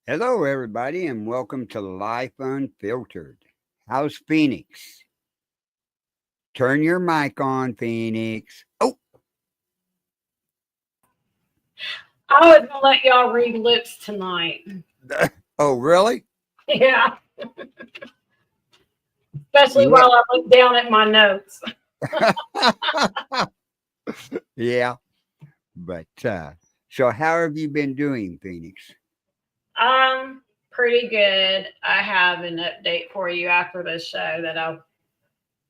Hello, everybody, and welcome to Life Unfiltered. How's Phoenix? Turn your mic on, Phoenix. Oh, I was gonna let y'all read lips tonight. oh, really? Yeah, especially Yeah, while I look down at my notes. yeah. But so how have you been doing, Phoenix? Pretty good. I have an update for you after the show that I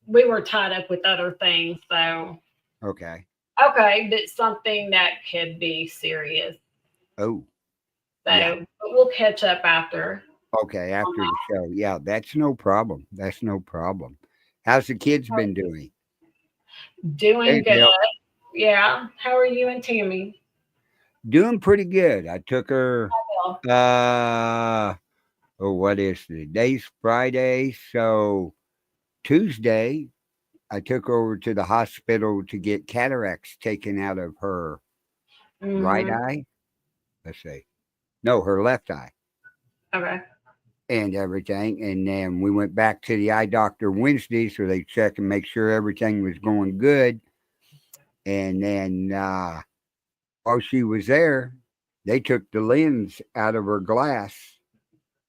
we were tied up with other things, so Okay. okay, but something that could be serious. Oh, yeah. So but we'll catch up after. Okay. After the show, yeah. That's no problem. That's no problem. How's the kids been doing? Doing Hey, good. Bill. Yeah. How are you and Tammy? Doing pretty good. I took her. Well, Uh, oh, what is the day's Friday? So Tuesday, I took her over to the hospital to get cataracts taken out of her right mm-hmm. eye. Let's see. No, her left eye Okay. and everything. And then we went back to the eye doctor Wednesday so they check and make sure everything was going good. And then while she was there, they took the lens out of her glass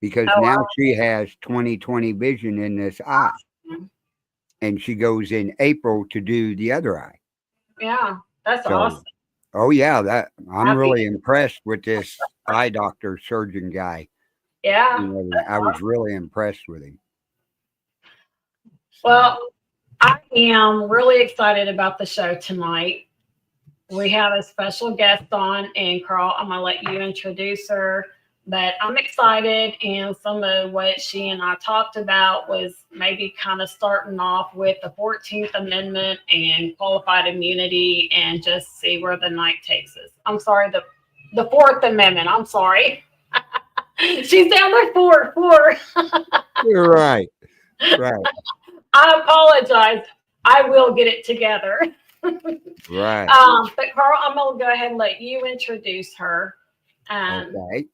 because Oh now wow. she has 20/20 vision in this eye. And she goes in April to do the other eye. Yeah, that's So awesome. oh yeah, that I'm Happy. really impressed with this eye doctor surgeon guy. Yeah. And everything. I was really impressed with him. So Well, I am really excited about the show tonight. We have a special guest on, and Carl, I'm going to let you introduce her. But I'm excited, and some of what she and I talked about was maybe kind of starting off with the 14th Amendment and qualified immunity and just see where the night takes us. I'm sorry, the Fourth Amendment. I'm sorry. She's down there, four. you're right, right, I apologize. I will get it together. right. But Carl, I'm gonna go ahead and let you introduce her. Um, Okay.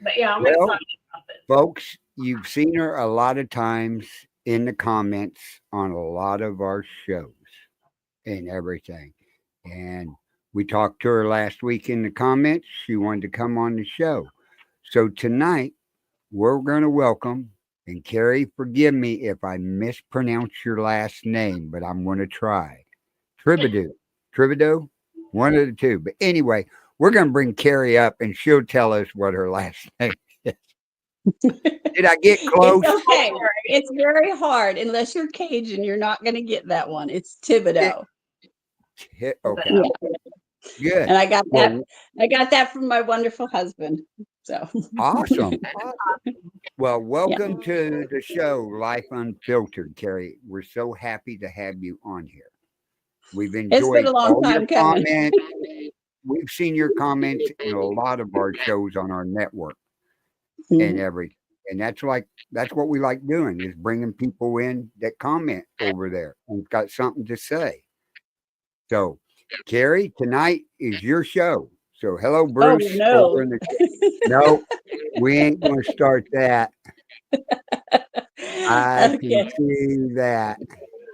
but yeah, I'm Well, excited about this. folks, you've seen her a lot of times in the comments on a lot of our shows and everything. And we talked to her last week in the comments. She wanted to come on the show. So tonight we're going to welcome, and Kerry, forgive me if I mispronounce your last name, but I'm going to try. Thibodeaux. Thibodeaux? One of the two. But anyway, we're going to bring Kerry up and she'll tell us what her last name is. Did I get It's close? okay. It's very hard. Unless you're Cajun, you're not going to get that one. It's It, Thibodeaux. okay, Yeah. good. And I got that. Well, I got that from my wonderful husband. So awesome. Well, yeah. welcome to the show, Life Unfiltered, Kerry. We're so happy to have you on here. We've It's been enjoyed a long all your time coming. comments. We've seen your comments in a lot of our shows on our network and Mhm. everything. And that's what we like doing is bringing people in that comment over there and got something to say. So, Kerry, tonight is your show. So, hello, Oh Bruce, over no. in the. No, we ain't going to start that. I can Okay. see that.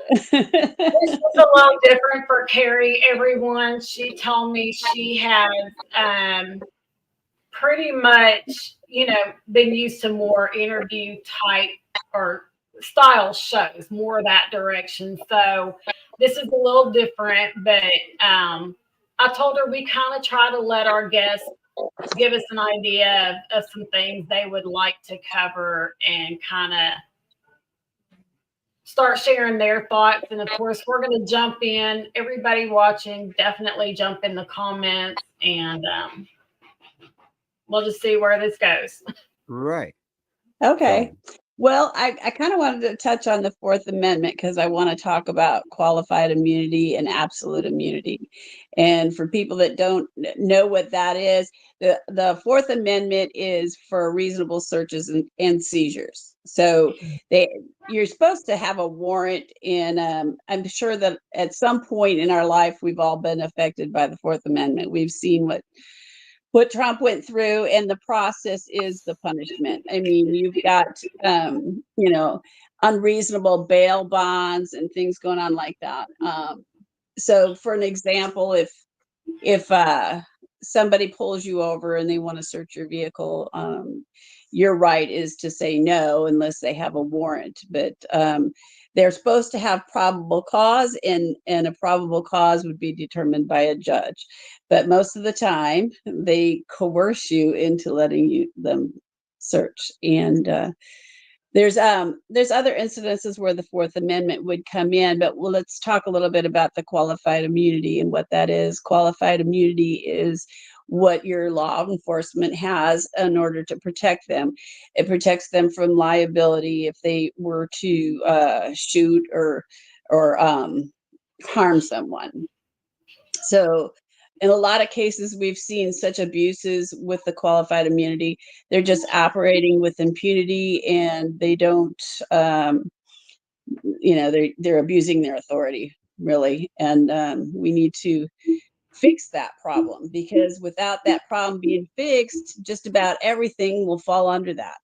This was a little different for Carrie. Everyone, she told me she has pretty much, been used to more interview type or style shows, more that direction. So this is a little different, but I told her we kind of try to let our guests give us an idea of some things they would like to cover and kind of start sharing their thoughts. And of course, we're going to jump in. Everybody watching, definitely jump in the comments and we'll just see where this goes. Right. Okay. So, Well, I kind of wanted to touch on the Fourth Amendment because I want to talk about qualified immunity and absolute immunity. And for people that don't know what that is, the Fourth Amendment is for reasonable searches and seizures. So you're supposed to have a warrant, and I'm sure that at some point in our life we've all been affected by the Fourth Amendment. We've seen what Trump went through, and the process is the punishment. I mean, you've got, unreasonable bail bonds and things going on like that. So for an example, if somebody pulls you over and they want to search your vehicle, your right is to say no unless they have a warrant. But they're supposed to have probable cause, and a probable cause would be determined by a judge. But most of the time, they coerce you into letting them search. And there's other incidences where the Fourth Amendment would come in, but let's talk a little bit about the qualified immunity and what that is. Qualified immunity is what your law enforcement has in order to protect them. It protects them from liability if they were to shoot or harm someone. So in a lot of cases, we've seen such abuses with the qualified immunity. They're just operating with impunity, and they don't, they're abusing their authority, really. And we need to fix that problem, because without that problem being fixed, just about everything will fall under that.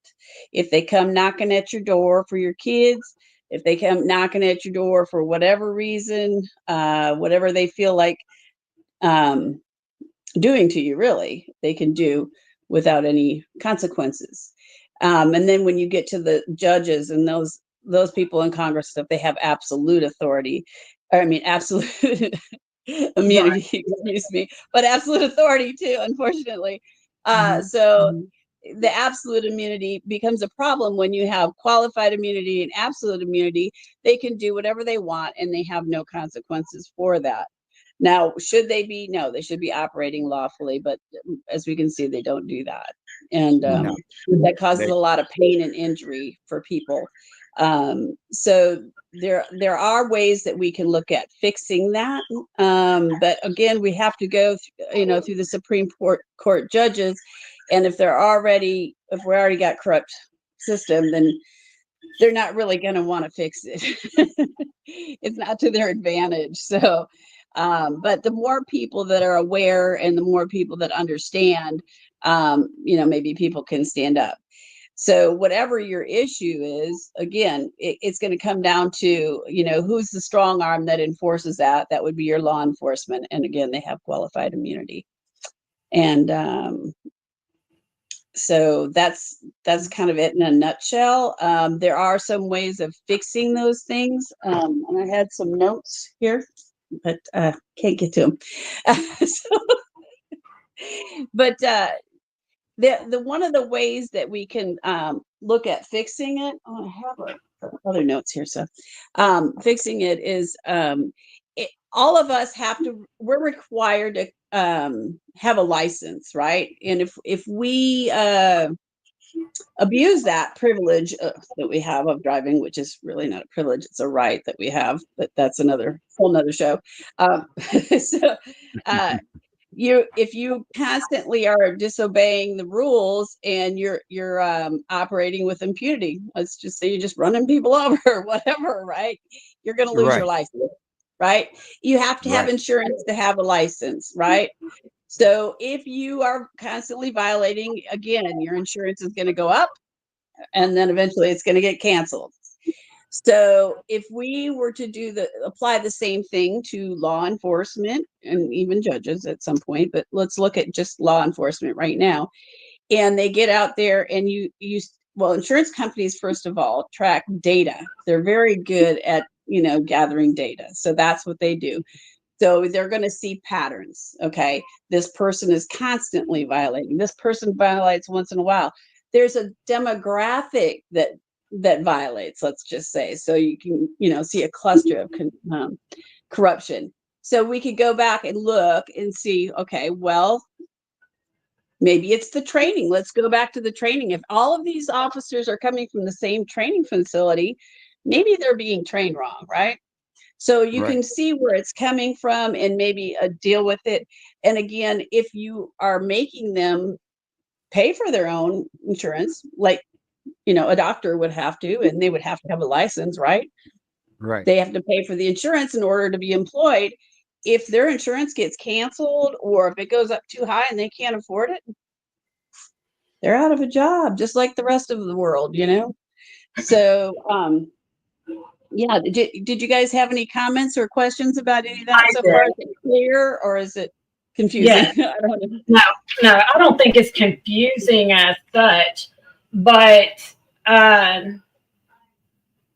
If they come knocking at your door for your kids, if they come knocking at your door for whatever reason, whatever they feel like doing to you, really, they can do without any consequences. And then when you get to the judges and those people in Congress, if they have absolute authority, absolute immunity, excuse me, but absolute authority too, unfortunately. So the absolute immunity becomes a problem when you have qualified immunity and absolute immunity. They can do whatever they want, and they have no consequences for that. Now, should they be? No, they should be operating lawfully, but as we can see, they don't do that. And that causes a lot of pain and injury for people. So there are ways that we can look at fixing that. But again, we have to go through the Supreme Court judges. And if we already got corrupt system, then they're not really going to want to fix it. It's not to their advantage. So, but the more people that are aware and the more people that understand, maybe people can stand up. So whatever your issue is, again, it's going to come down to, who's the strong arm that enforces that. That would be your law enforcement. And again, they have qualified immunity. And so that's kind of it in a nutshell. There are some ways of fixing those things. And I had some notes here, but can't get to them. But the one of the ways that we can look at fixing it, I have other notes here. So fixing it is all of us we're required to have a license, right? And if we abuse that privilege that we have of driving, which is really not a privilege, it's a right that we have, but that's whole nother show. So if you constantly are disobeying the rules and you're operating with impunity, let's just say you're just running people over or whatever, right? You're going to lose your license, right? You have to have insurance to have a license, right? So if you are constantly violating, again, your insurance is going to go up, and then eventually it's going to get canceled. So if we were to apply the same thing to law enforcement and even judges at some point, but let's look at just law enforcement right now. And they get out there and insurance companies, first of all, track data. They're very good at, gathering data. So that's what they do. So they're going to see patterns. Okay. This person is constantly violating. This person violates once in a while. There's a demographic that violates, let's just say. So you can, see a cluster of corruption. So we could go back and look and see, okay, well, maybe it's the training. Let's go back to the training. If all of these officers are coming from the same training facility, maybe they're being trained wrong, right? So you can see where it's coming from and maybe deal with it. And again, if you are making them pay for their own insurance, like, a doctor would have to, and they would have to have a license, right? Right. They have to pay for the insurance in order to be employed. if their insurance gets canceled or if it goes up too high and they can't afford it, they're out of a job, just like the rest of the world, you know? So, yeah, did you guys have any comments or questions about any of that I so did. far? Is it clear or is it confusing? Yes. I don't know. No, I don't think it's confusing as such, but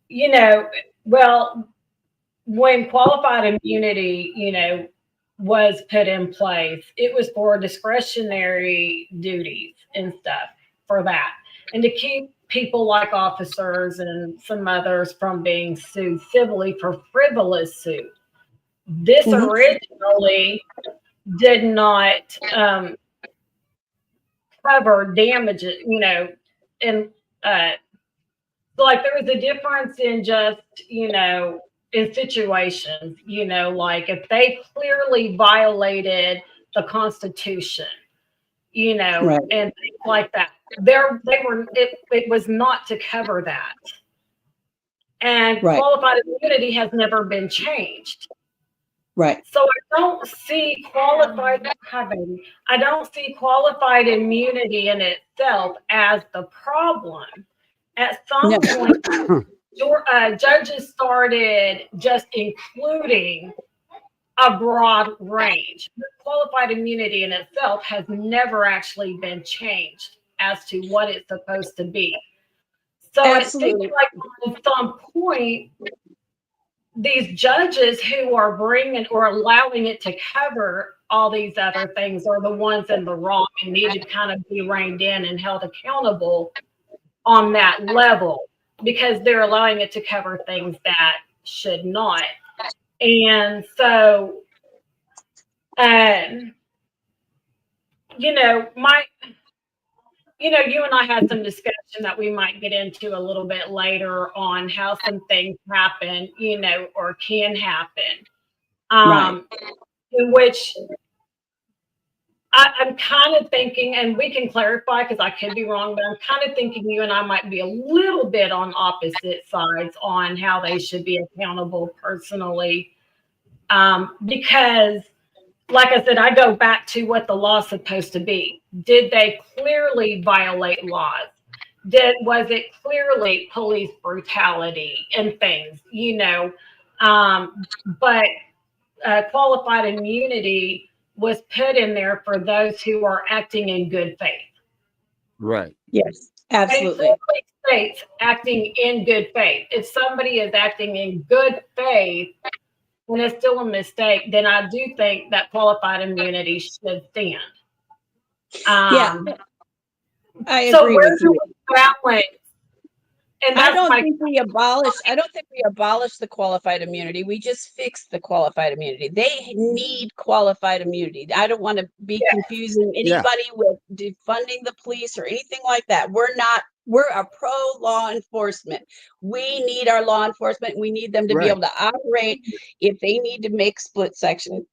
you know, well, when qualified immunity, was put in place, it was for discretionary duties and stuff for that, and to keep people like officers and some others from being sued civilly for frivolous suit. This Mhm. originally did not cover damages, and so like there was a difference in just, in situations, like if they clearly violated the Constitution, Right. and things like that. It was not to cover that. And Right. qualified immunity has never been changed. Right. So I don't see qualified immunity in itself as the problem. At some No. point, judges started just including a broad range. Qualified immunity in itself has never actually been changed as to what it's supposed to be. So it seems Absolutely. like at some point, these judges who are bringing or allowing it to cover all these other things are the ones in the wrong and need to kind of be reined in and held accountable on that level, because they're allowing it to cover things that should not. And so, you and I had some discussion that we might get into a little bit later on how some things happen, or can happen. Right. In which I'm kind of thinking, and we can clarify because I could be wrong, but I'm kind of thinking you and I might be a little bit on opposite sides on how they should be accountable personally. Because, like I said, I go back to what the law's supposed to be. Did they clearly violate laws? Was it clearly police brutality and things, but qualified immunity was put in there for those who are acting in good faith. Right. Yes, absolutely. It clearly states acting in good faith. If somebody is acting in good faith and it's still a mistake, then I do think that qualified immunity should stand. Yeah, I So agree where with do you. we balance? And I that's don't my think we abolished the qualified immunity. We just fixed the qualified immunity. They need qualified immunity. I don't want to be confusing Yeah. anybody with defunding the police or anything like that. We're a pro law enforcement. We need our law enforcement. We need them to be Right. able to operate if they need to make second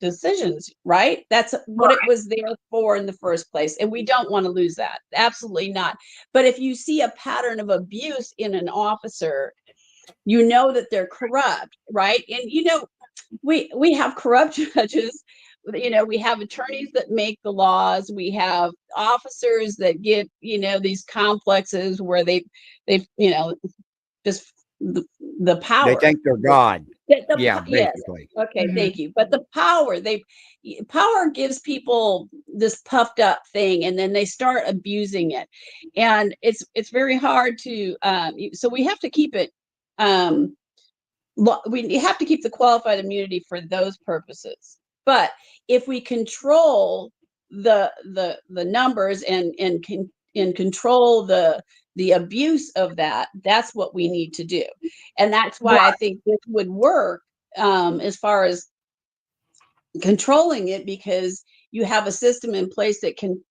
decisions, right? That's what it was there for in the first place. And we don't want to lose that. Absolutely not. But if you see a pattern of abuse in an officer, you know that they're corrupt, right? And we have corrupt judges. We have attorneys that make the laws. We have officers that get these complexes where they've just the power. They think they're God. Yeah, Yes. basically. Okay, thank you. But the power gives people this puffed up thing, and then they start abusing it, and it's very hard to. So we have to keep it. We have to keep the qualified immunity for those purposes. But if we control the numbers and control the abuse of that, that's what we need to do. And that's why I think this would work as far as controlling it, because you have a system in place that can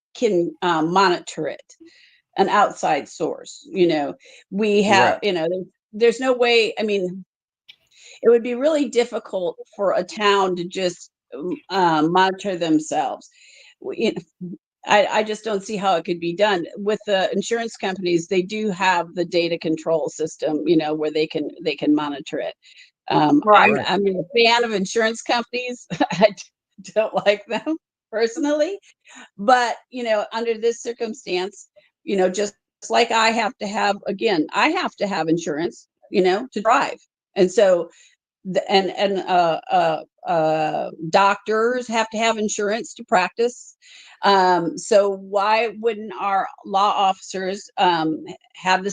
monitor it, an outside source. We have, there's no way. I mean, it would be really difficult for a town to just monitor themselves. I just don't see how it could be done. With the insurance companies, they do have the data control system, where they can monitor it. Right. I'm a fan of insurance companies. I don't like them personally, but under this circumstance, just like I have to have, again, I have to have insurance, to drive, and so doctors have to have insurance to practice. So why wouldn't our law officers have the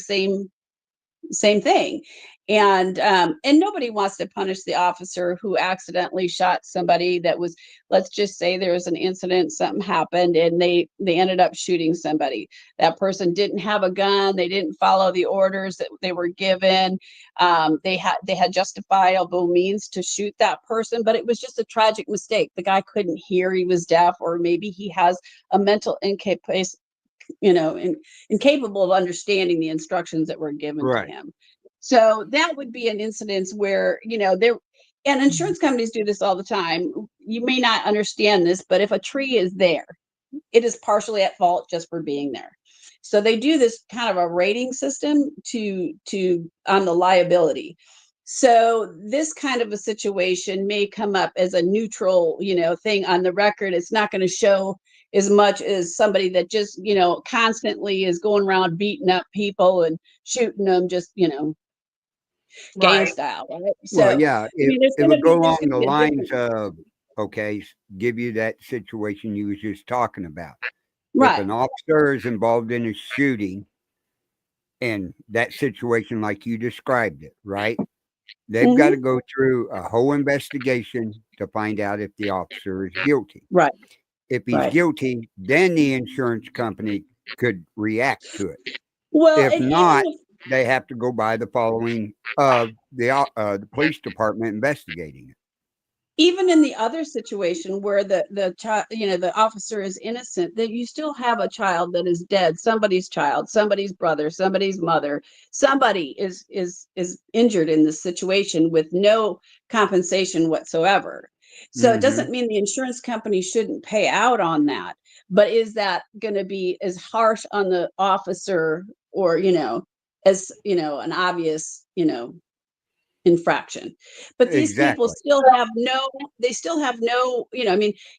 same thing? And nobody wants to punish the officer who accidentally shot somebody that was, let's just say there was an incident, something happened, and they ended up shooting somebody. That person didn't have a gun, they didn't follow the orders that they were given. They had justifiable means to shoot that person, but it was just a tragic mistake. The guy couldn't hear, he was deaf, or maybe he has a mental incapacity, incapable of understanding the instructions that were given to him. So that would be an incident where, and insurance companies do this all the time. You may not understand this, but if a tree is there, it is partially at fault just for being there. So they do this kind of a rating system on the liability. So this kind of a situation may come up as a neutral, thing on the record. It's not going to show as much as somebody that just, constantly is going around beating up people and shooting them, just, gang style, right? So, Well, yeah, there's it going to would go be along the a lines difference. of, okay, give you that situation you was just talking about. If Right. an officer is involved in a shooting and that situation like you described it, right? They've got to go through a whole investigation to find out if the officer is guilty. Right. If he's guilty, then the insurance company could react to it. Well, If and not, even they have to go by the following of the police department investigating it. even in the other situation where the child, the officer is innocent, that you still have a child that is dead, somebody's child, somebody's brother, somebody's mother, somebody is injured in this situation with no compensation whatsoever. So it doesn't mean the insurance company shouldn't pay out on that, but is that going to be as harsh on the officer, or as an obvious infraction? But these people Exactly. still have no,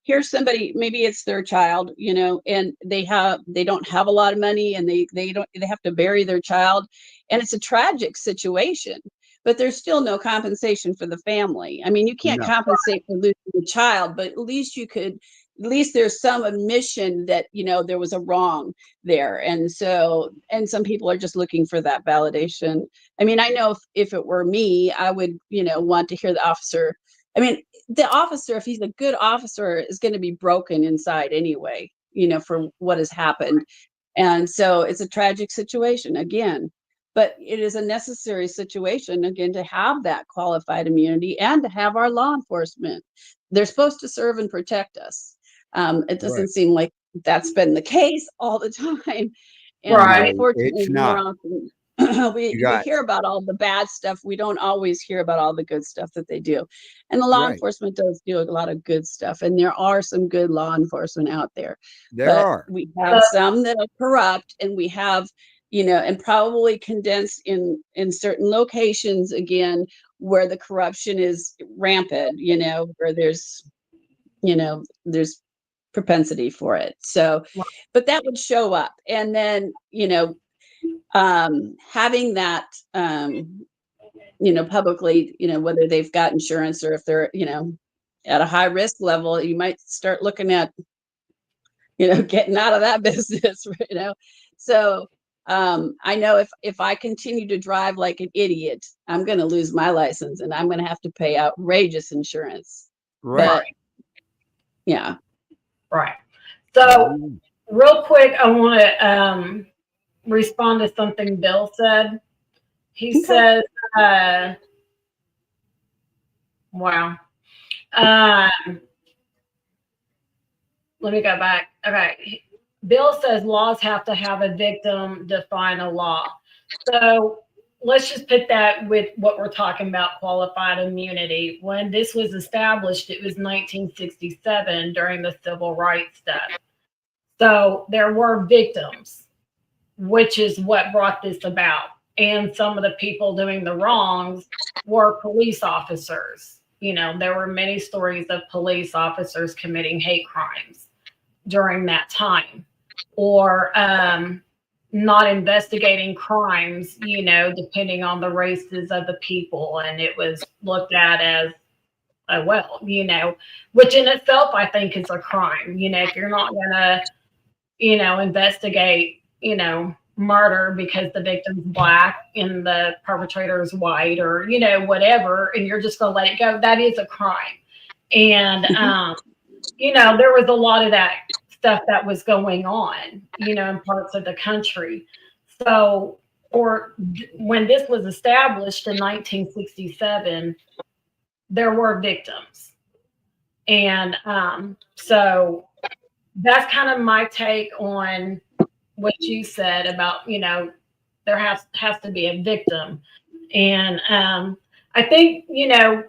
here's somebody, maybe it's their child, and they don't have a lot of money, and they have to bury their child, and it's a tragic situation, but there's still no compensation for the family. You can't No. compensate for losing a child, but at least there's some admission that there was a wrong there. And some people are just looking for that validation. I know if it were me, I would, want to hear the officer. The officer, if he's a good officer, is going to be broken inside anyway, for what has happened. And so it's a tragic situation again, but it is a necessary situation again to have that qualified immunity and to have our law enforcement. They're supposed to serve and protect us. It doesn't seem like that's been the case all the time. And Right. No, unfortunately, it's more not. often we You got hear about all the bad stuff. We don't always hear about all the good stuff that they do. And the law right. enforcement does do a lot of good stuff. And there are some good law enforcement out there. There But are. we have some that are corrupt, and we have, and probably condensed in certain locations again, where the corruption is rampant, where there's propensity for it. So, but that would show up. And then, having that, publicly, whether they've got insurance or if they're, at a high risk level, you might start looking at, getting out of that business, So, I know if I continue to drive like an idiot, I'm going to lose my license, and I'm going to have to pay outrageous insurance. Right. But yeah. Right. So real quick, I want to respond to something Bill said. He says, wow. Let me go back. Okay. Bill says laws have to have a victim define a law. So let's just put that with what we're talking about, qualified immunity. When this was established, it was 1967 during the civil rights stuff. So there were victims, which is what brought this about. and some of the people doing the wrongs were police officers. There were many stories of police officers committing hate crimes during that time, or not investigating crimes, depending on the races of the people. And it was looked at as, well, which in itself I think is a crime. If you're not going to, investigate, murder because the victim's Black and the perpetrator is white, or, whatever, and you're just going to let it go, that is a crime. And, there was a lot of that stuff that was going on, in parts of the country. So, when this was established in 1967, there were victims. And so that's kind of my take on what you said about, there has to be a victim. And I think,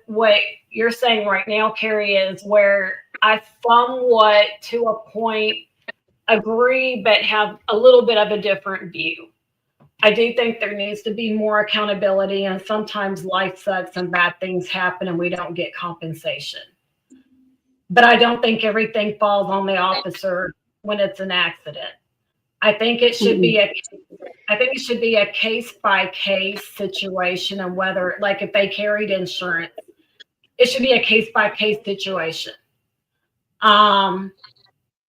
what you're saying right now, Kerry, is where I somewhat, to a point, agree, but have a little bit of a different view. I do think there needs to be more accountability, and sometimes life sucks and bad things happen and we don't get compensation. But I don't think everything falls on the officer when it's an accident. I think it should be a case by case situation, and whether, like, if they carried insurance, it should be a case by case situation.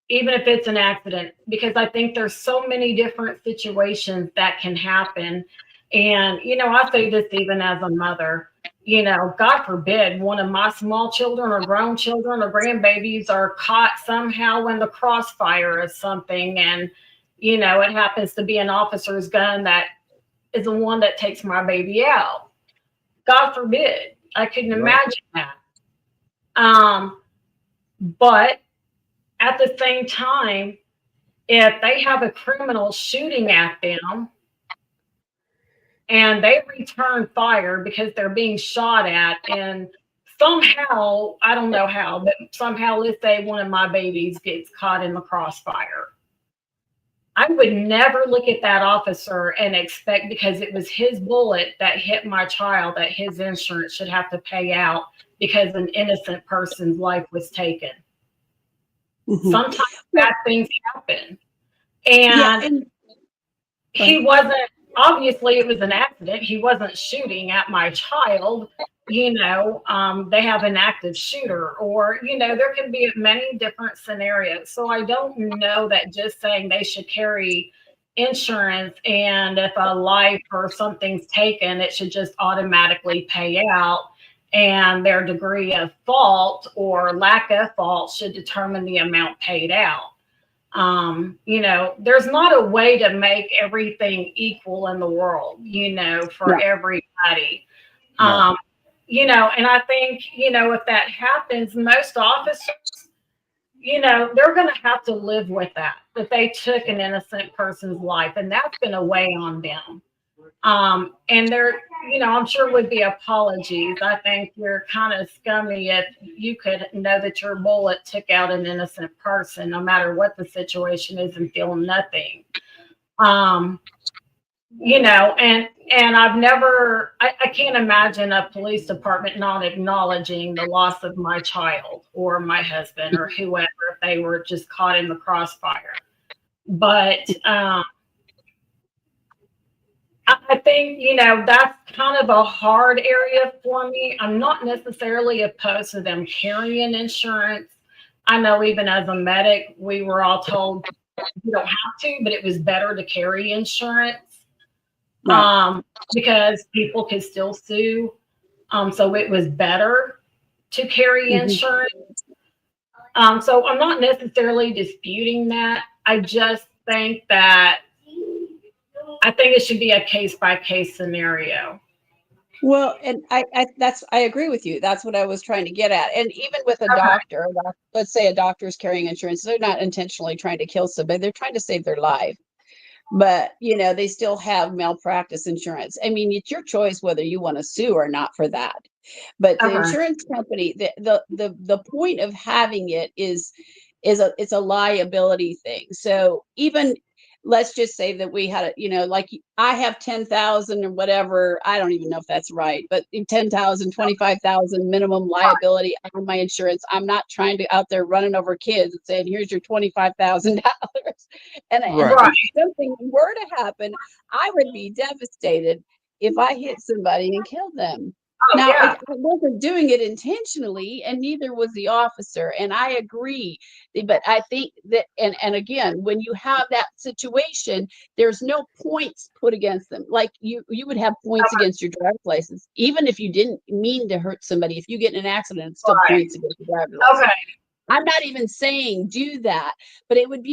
Even if it's an accident, because I think there's so many different situations that can happen. And, I say this even as a mother, God forbid one of my small children or grown children or grandbabies are caught somehow in the crossfire of something. And, it happens to be an officer's gun that is the one that takes my baby out. God forbid. I couldn't imagine that. But at the same time, if they have a criminal shooting at them and they return fire because they're being shot at, and somehow, I don't know how, but somehow, let's say one of my babies gets caught in the crossfire, I would never look at that officer and expect, because it was his bullet that hit my child, that his insurance should have to pay out because an innocent person's life was taken. Sometimes bad things happen. And he wasn't, obviously it was an accident. He wasn't shooting at my child. They have an active shooter, or, there can be many different scenarios. So I don't know that just saying they should carry insurance, and if a life or something's taken, it should just automatically pay out. And their degree of fault or lack of fault should determine the amount paid out. There's not a way to make everything equal in the world, for everybody. And I think, if that happens, most officers, they're going to have to live with that they took an innocent person's life, and that's going to weigh on them. And there, I'm sure would be apologies. I think you're kind of scummy if you could know that your bullet took out an innocent person, no matter what the situation is, and feel nothing. And I've never, I can't imagine a police department not acknowledging the loss of my child or my husband or whoever if they were just caught in the crossfire. But, I think, that's kind of a hard area for me. I'm not necessarily opposed to them carrying insurance. I know even as a medic, we were all told you don't have to, but it was better to carry insurance because people could still sue. So it was better to carry insurance. So I'm not necessarily disputing that. I just think that I think it should be a case by case scenario. Well, and I agree with you. That's what I was trying to get at. And even with a doctor, let's say a doctor is carrying insurance, they're not intentionally trying to kill somebody, they're trying to save their life. But, they still have malpractice insurance. I mean, it's your choice whether you want to sue or not for that. But the insurance company, the point of having it is it's a liability thing. So even let's just say that we had, like I have 10,000 or whatever. I don't even know if that's right, but 10,000, 25,000 minimum liability on my insurance. I'm not trying to out there running over kids and saying, here's your $25,000. And Right. if something were to happen, I would be devastated if I hit somebody and killed them. Now, I wasn't doing it intentionally, and neither was the officer. And I agree. But I think that, and again, when you have that situation, there's no points put against them. Like you would have points against your driver's license, even if you didn't mean to hurt somebody. If you get in an accident, it's still points against your driver's license. Okay. I'm not even saying do that, but there would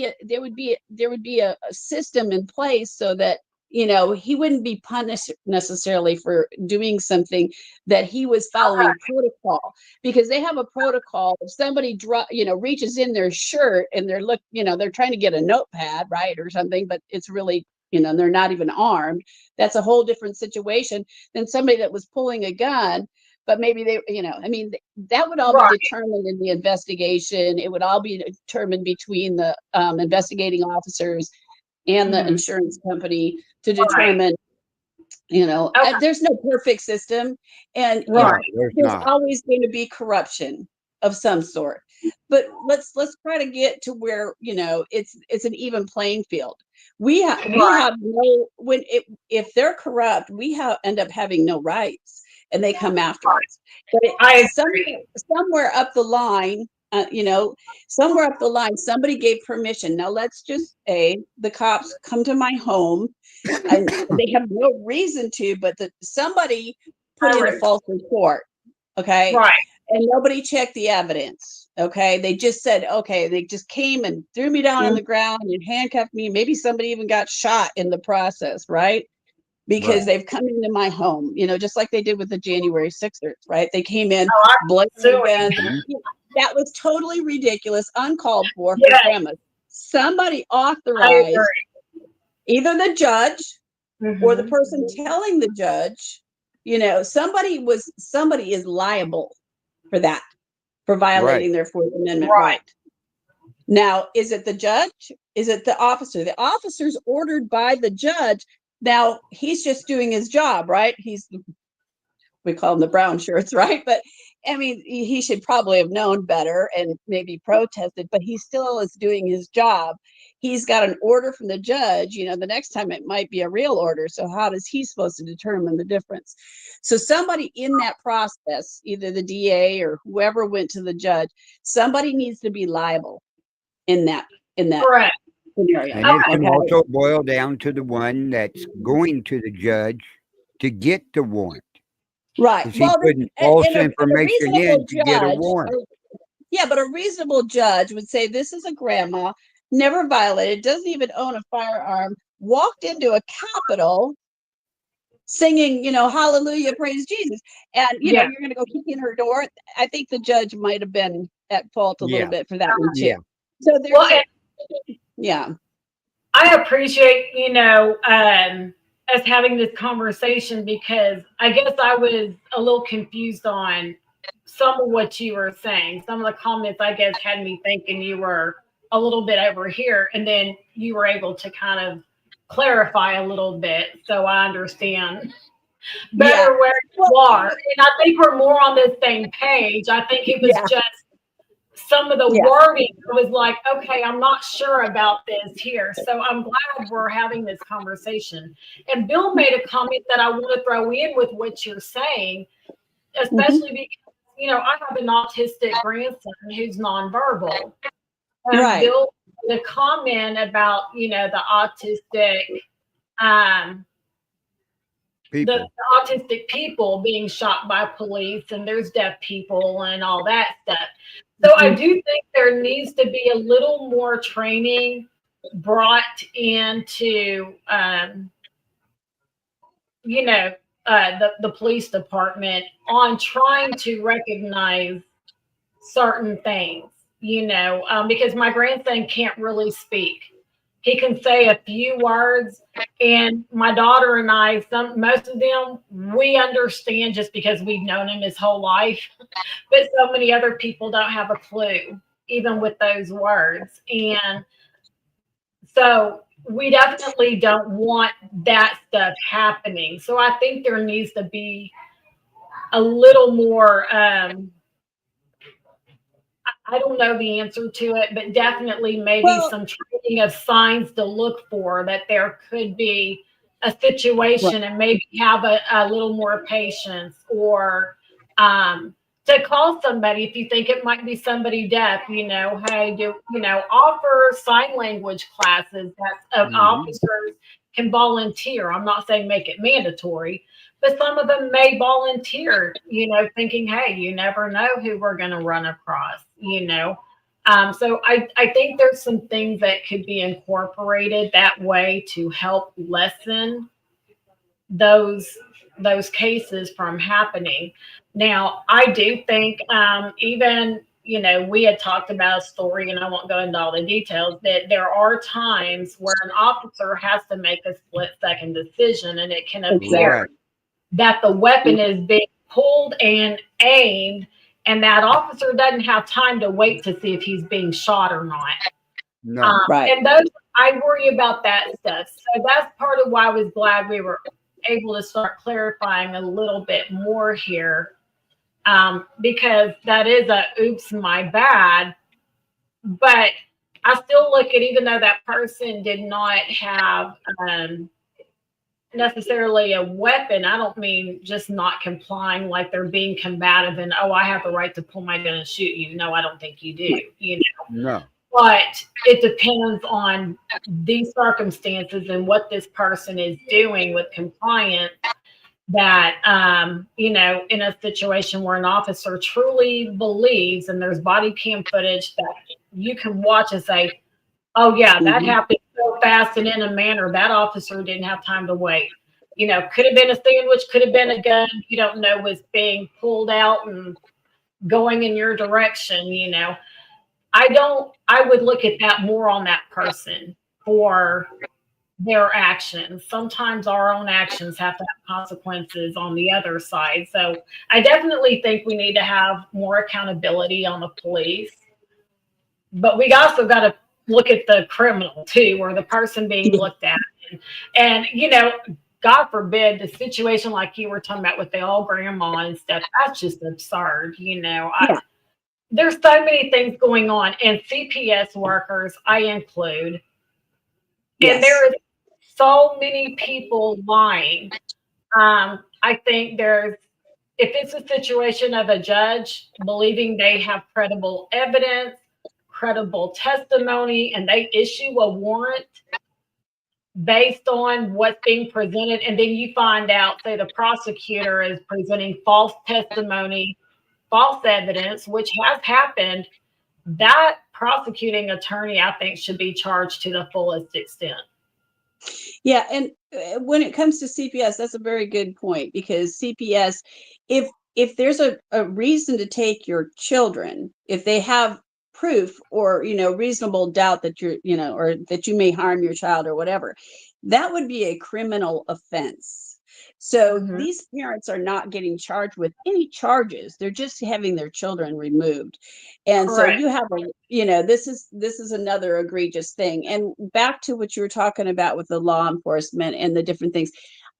be a system in place so that he wouldn't be punished necessarily for doing something that he was following protocol, because they have a protocol. If somebody reaches in their shirt and they're trying to get a notepad, right, or something, but it's really, they're not even armed. That's a whole different situation than somebody that was pulling a gun. But maybe that would all be determined in the investigation. It would all be determined between the investigating officers and the insurance company to determine, there's no perfect system, and there's always going to be corruption of some sort. But let's try to get to where it's an even playing field. We have no, if they're corrupt, we end up having no rights, and they come after us. But somewhere up the line. Somewhere up the line, somebody gave permission. Now, let's just say the cops come to my home, and they have no reason to, but somebody put in a false report, okay? Right. And nobody checked the evidence, okay? They just said, okay, they just came and threw me down on the ground and handcuffed me. Maybe somebody even got shot in the process, right? Because they've come into my home, just like they did with the January 6ers, right? They came in, blazing guns. That was totally ridiculous, uncalled for grandmas. Somebody authorized, either the judge or the person telling the judge, somebody is liable for that, for violating their Fourth Amendment right. Now, is it the judge? Is it the officer? The officer's ordered by the judge. Now, he's just doing his job, right? We call them the brown shirts, right? But I mean, he should probably have known better and maybe protested, but he still is doing his job. He's got an order from the judge. The next time it might be a real order. So how is he supposed to determine the difference? So somebody in that process, either the DA or whoever went to the judge, somebody needs to be liable in that Correct. scenario. And it can also boil down to the one that's going to the judge to get the warrant. Right. He's putting false information in to get a warrant. Yeah, but a reasonable judge would say, this is a grandma, never violated, doesn't even own a firearm, walked into a Capitol singing, hallelujah, praise Jesus. And, you're going to go kick in her door. I think the judge might have been at fault a little bit for that one, too. Yeah. So there's, I appreciate, us having this conversation, because I guess I was a little confused on some of what you were saying. Some of the comments, I guess, had me thinking you were a little bit over here, and then you were able to kind of clarify a little bit, so I understand better where you are. And I think we're more on the same page. I think it was just some of the wording was like, okay, I'm not sure about this here. So I'm glad we're having this conversation. And Bill made a comment that I want to throw in with what you're saying, especially because, I have an autistic grandson who's nonverbal. And Bill made a comment about, the autistic, the autistic people being shot by police, and there's deaf people and all that stuff. So I do think there needs to be a little more training brought into, the police department on trying to recognize certain things, because my grandson can't really speak. He can say a few words, and my daughter and I, most of them, we understand just because we've known him his whole life. But so many other people don't have a clue, even with those words. And so we definitely don't want that stuff happening. So I think there needs to be a little more, I don't know the answer to it, but definitely maybe Well, some training of signs to look for that there could be a right. situation, and maybe have a little more patience, or to call somebody if you think it might be somebody deaf, hey, offer sign language classes that Hmm. officers can volunteer. I'm not saying make it mandatory, but some of them may volunteer, thinking, hey, you never know who we're going to run across. So I think there's some things that could be incorporated that way to help lessen those those cases from happening. Now, I do think, even, we had talked about a story, and I won't go into all the details, that there are times where an officer has to make a split second decision, and it can appear Right. that the weapon is being pulled and aimed, and that officer doesn't have time to wait to see if he's being shot or not. No. Right. And those, I worry about that stuff. So that's part of why I was glad we were able to start clarifying a little bit more here, because that is a oops, my bad. But I still look at, even though that person did not have, necessarily a weapon, I don't mean just not complying, like they're being combative and, oh, I have the right to pull my gun and shoot you. No, I don't think you do, No. But it depends on these circumstances and what this person is doing with compliance, that, in a situation where an officer truly believes, and there's body cam footage that you can watch and say, oh yeah, that Mhm. happened so fast and in a manner that officer didn't have time to wait. Could have been a sandwich, could have been a gun. You don't know, was being pulled out and going in your direction. I would look at that more on that person for their actions. Sometimes our own actions have to have consequences on the other side. So I definitely think we need to have more accountability on the police, but we also got to look at the criminal too, or the person being Yeah. looked at. And God forbid, the situation like you were talking about with the old grandma and stuff, that's just absurd. Yeah. There's so many things going on, and CPS workers, I include, and Yes. there is so many people lying. I think if it's a situation of a judge believing they have credible evidence, credible testimony, and they issue a warrant based on what's being presented, and then you find out, say, the prosecutor is presenting false testimony, false evidence, which has happened, that prosecuting attorney, I think, should be charged to the fullest extent. Yeah, and when it comes to CPS, that's a very good point, because CPS, if there's a reason to take your children, if they have proof or reasonable doubt that or that you may harm your child or whatever, that would be a criminal offense. So Mm-hmm. these parents are not getting charged with any charges. They're just having their children removed. And so Correct. you have this is another egregious thing. And back to what you were talking about with the law enforcement and the different things,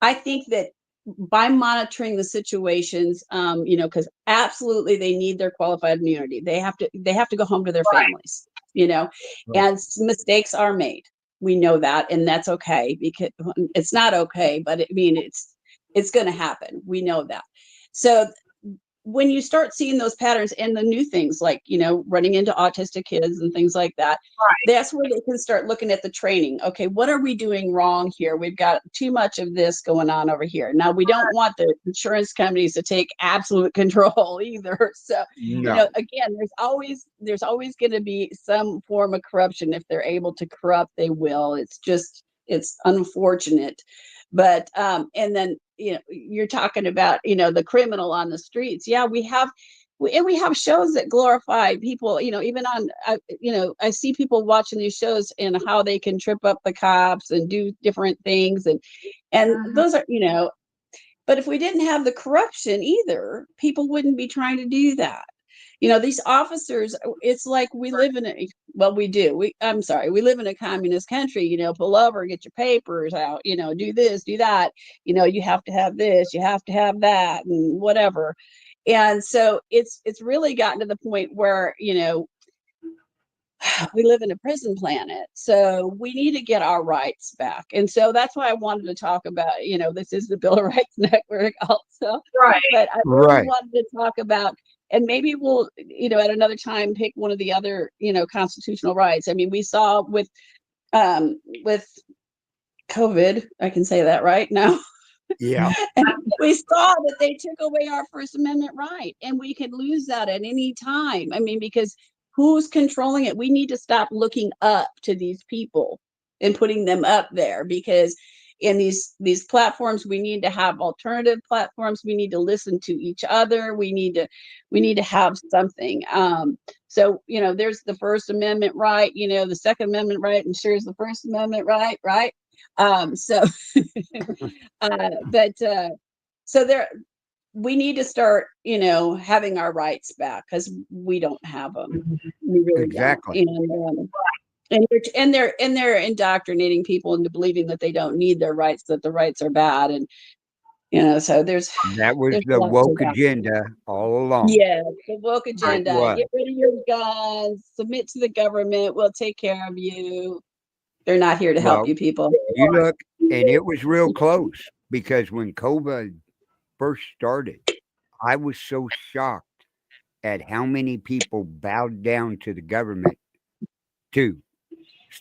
I think that by monitoring the situations, because absolutely they need their qualified immunity. They have to go home to their Right. families, you know, Right. and mistakes are made. We know that, and that's okay, because it's not okay, but it's going to happen. We know that. So when you start seeing those patterns and the new things like running into autistic kids and things like that, Right. that's where they can start looking at the training. Okay, what are we doing wrong here? We've got too much of this going on over here. Now, we don't want the insurance companies to take absolute control either. So No. again, there's always going to be some form of corruption. If they're able to corrupt, they will. It's unfortunate. But and then you're talking about the criminal on the streets. Yeah, we have shows that glorify people, even on I see people watching these shows and how they can trip up the cops and do different things, and Mm-hmm. those are but if we didn't have the corruption either, people wouldn't be trying to do that. these officers, it's like we live in a, well, we do. We live in a communist country, pull over, get your papers out, do this, do that. You have to have this, you have to have that, and whatever. And so it's really gotten to the point where, we live in a prison planet, so we need to get our rights back. And so that's why I wanted to talk about, this is the Bill of Rights Network also. Right. But I really wanted to talk about, and maybe we'll, at another time, pick one of the other, constitutional rights. I mean, we saw with COVID, I can say that right now. Yeah. We saw that they took away our First Amendment right, and we could lose that at any time. I mean, because who's controlling it? We need to stop looking up to these people and putting them up there, because in these platforms, we need to have alternative platforms. We need to listen to each other. We need to have something. So, there's the First Amendment right, the Second Amendment right, and sure is the First Amendment right. So, so there, we need to start, having our rights back, because we don't have them. We really Exactly. don't. And they're indoctrinating people into believing that they don't need their rights, that the rights are bad, and so That was there's the lots of woke that. agenda all along. Yeah, the woke agenda. was. Get rid of your guns. Submit to the government. We'll take care of you. They're not here to help Well, you, people. You look, and it was real close, because when COVID first started, I was so shocked at how many people bowed down to the government to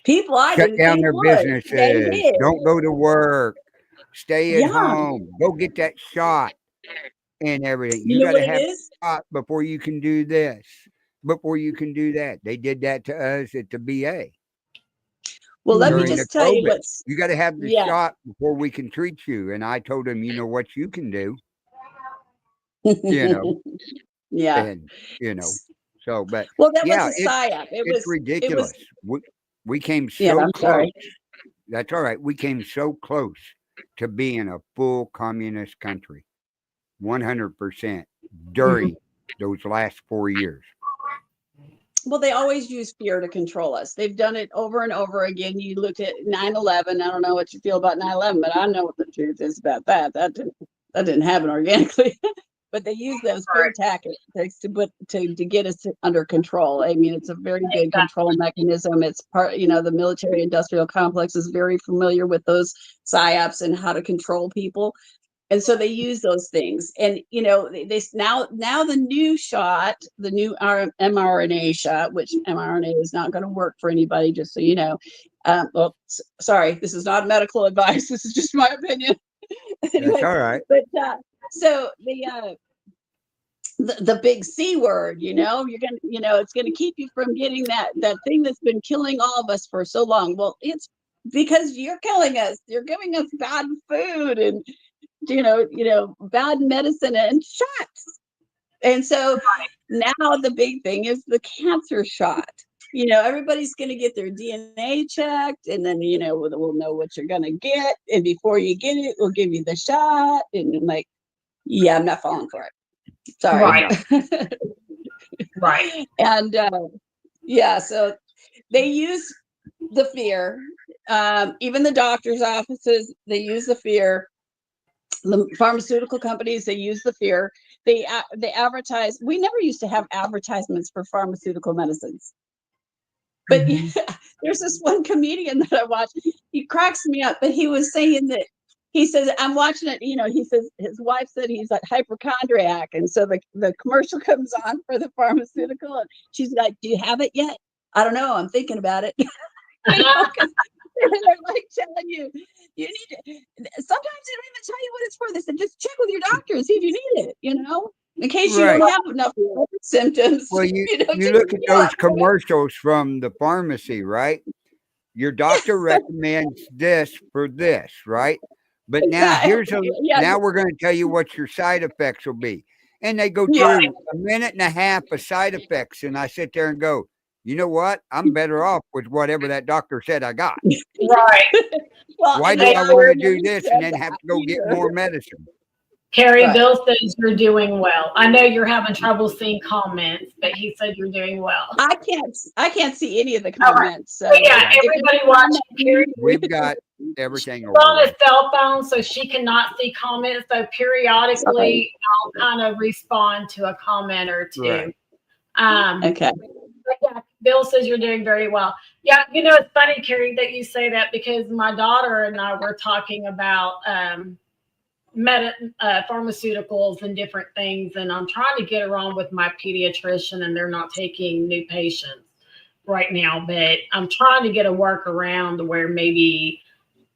People I shut didn't down think their would. They businesses, did. don't go to work, stay at Yeah. home, go get that shot and everything. You You know got what to it have is? a shot before you can do this, before you can do that. They did that to us at the VA Well, let me during the just tell you COVID. what's, You got to have the yeah. shot before we can treat you. And I told him, you know what you can do, you know, Yeah. and so, but Well, that yeah, was a psyop. it's ridiculous. We came Yeah, so I'm close. sorry. That's all right. We came so close to being a full communist country, 100% during those last 4 years. Well, they always use fear to control us. They've done it over and over again. You looked at 9/11. I don't know what you feel about 9/11, but I know what the truth is about that. That didn't happen organically. But they use those fear tactics to get us under control. I mean, it's a very good control mechanism. It's part, the military industrial complex is very familiar with those psyops and how to control people. And so they use those things. And, they now the new shot, the new mRNA shot, which mRNA is not going to work for anybody, just so you know. Well, sorry, this is not medical advice. This is just my opinion. Anyway, That's all right. but so the big C word, you're gonna, it's gonna keep you from getting that thing that's been killing all of us for so long. Well, it's because you're killing us. You're giving us bad food and bad medicine and shots. And so now the big thing is the cancer shot. Everybody's going to get their DNA checked, and then, we'll know what you're going to get. And before you get it, we'll give you the shot. And I'm like, yeah, I'm not falling for it. Sorry. Right. And so they use the fear. Even the doctor's offices, they use the fear. The pharmaceutical companies, they use the fear. They advertise. We never used to have advertisements for pharmaceutical medicines. But there's this one comedian that I watch. He cracks me up, but he was saying that, he says, I'm watching it, he says his wife said he's like hypochondriac. And so the commercial comes on for the pharmaceutical, and she's like, do you have it yet? I don't know. I'm thinking about it. They're like telling you need to, sometimes they don't even tell you what it's for. They said, just check with your doctor and see if you need it, in case you don't have enough symptoms. Well, you look at those commercials from the pharmacy, right? Your doctor recommends this for this, right? But now now we're going to tell you what your side effects will be. And they go through a minute and a half of side effects. And I sit there and go, you know what? I'm better off with whatever that doctor said I got. Right. Why do I want to do this and then have to go get more medicine? Kerry, Right. Bill says you're doing well. I know you're having trouble seeing comments, but he said you're doing well. I can't see any of the comments. So Yeah, everybody watching, Kerry, We've got everything she's on over. a cell phone, so she cannot see comments. So periodically, I'll kind of respond to a comment or two. Right. Okay. But yeah, Bill says you're doing very well. Yeah, it's funny, Kerry, that you say that because my daughter and I were talking about pharmaceuticals and different things, and I'm trying to get her on with my pediatrician, and they're not taking new patients right now. But I'm trying to get a workaround where maybe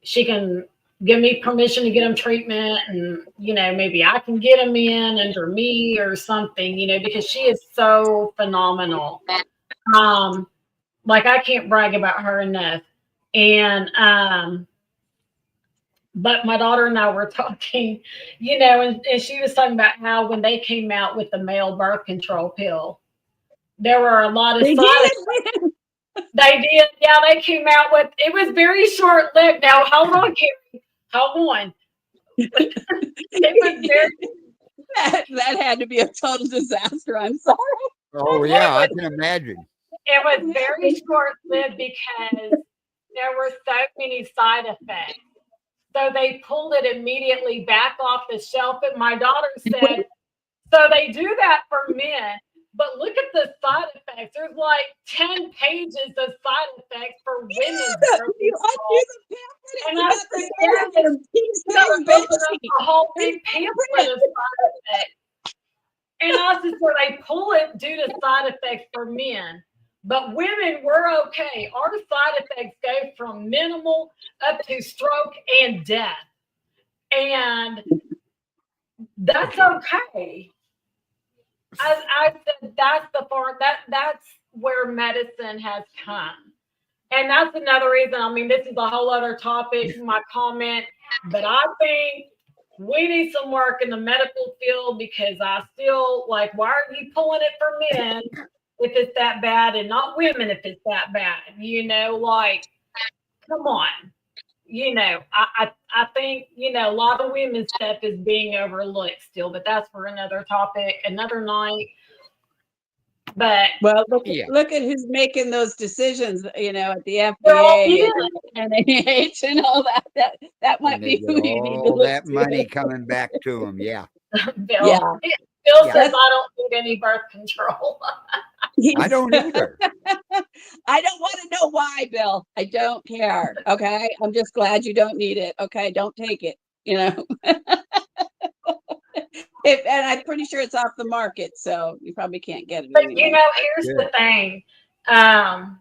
she can give me permission to get them treatment, and maybe I can get them in under me or something, because she is so phenomenal. Like I can't brag about her enough. And but my daughter and I were talking, and she was talking about how when they came out with the male birth control pill, there were a lot of side effects. They did. Yeah, they came out with, it was very short lived. Now, hold on, Kerry. Hold on. It was very. That had to be a total disaster. I'm sorry. Oh yeah, I can imagine. It was very short lived because there were so many side effects. So they pulled it immediately back off the shelf. And my daughter said, so they do that for men, but look at the side effects. There's like 10 pages of side effects for women. And I said, a whole big pamphlet of side effects. And I said, so they pull it due to side effects for men. But women, we're okay. Our side effects go from minimal up to stroke and death. And that's okay. I said that's the part that's where medicine has come. And that's another reason. I mean, this is a whole other topic, my comment, but I think we need some work in the medical field because I still like, why are you pulling it for men if it's that bad and not women if it's that bad? Like, come on. I think, a lot of women's stuff is being overlooked still, but that's for another topic, another night. But well, look at who's making those decisions, at the FDA and NIH and all that. That might be who you need to all look that to. money coming back to them. Yeah. Bill says I don't need any birth control. I don't either. I don't want to know why, Bill. I don't care. Okay. I'm just glad you don't need it. Okay. Don't take it, and I'm pretty sure it's off the market, so you probably can't get it. But anyway. Here's the thing. I'm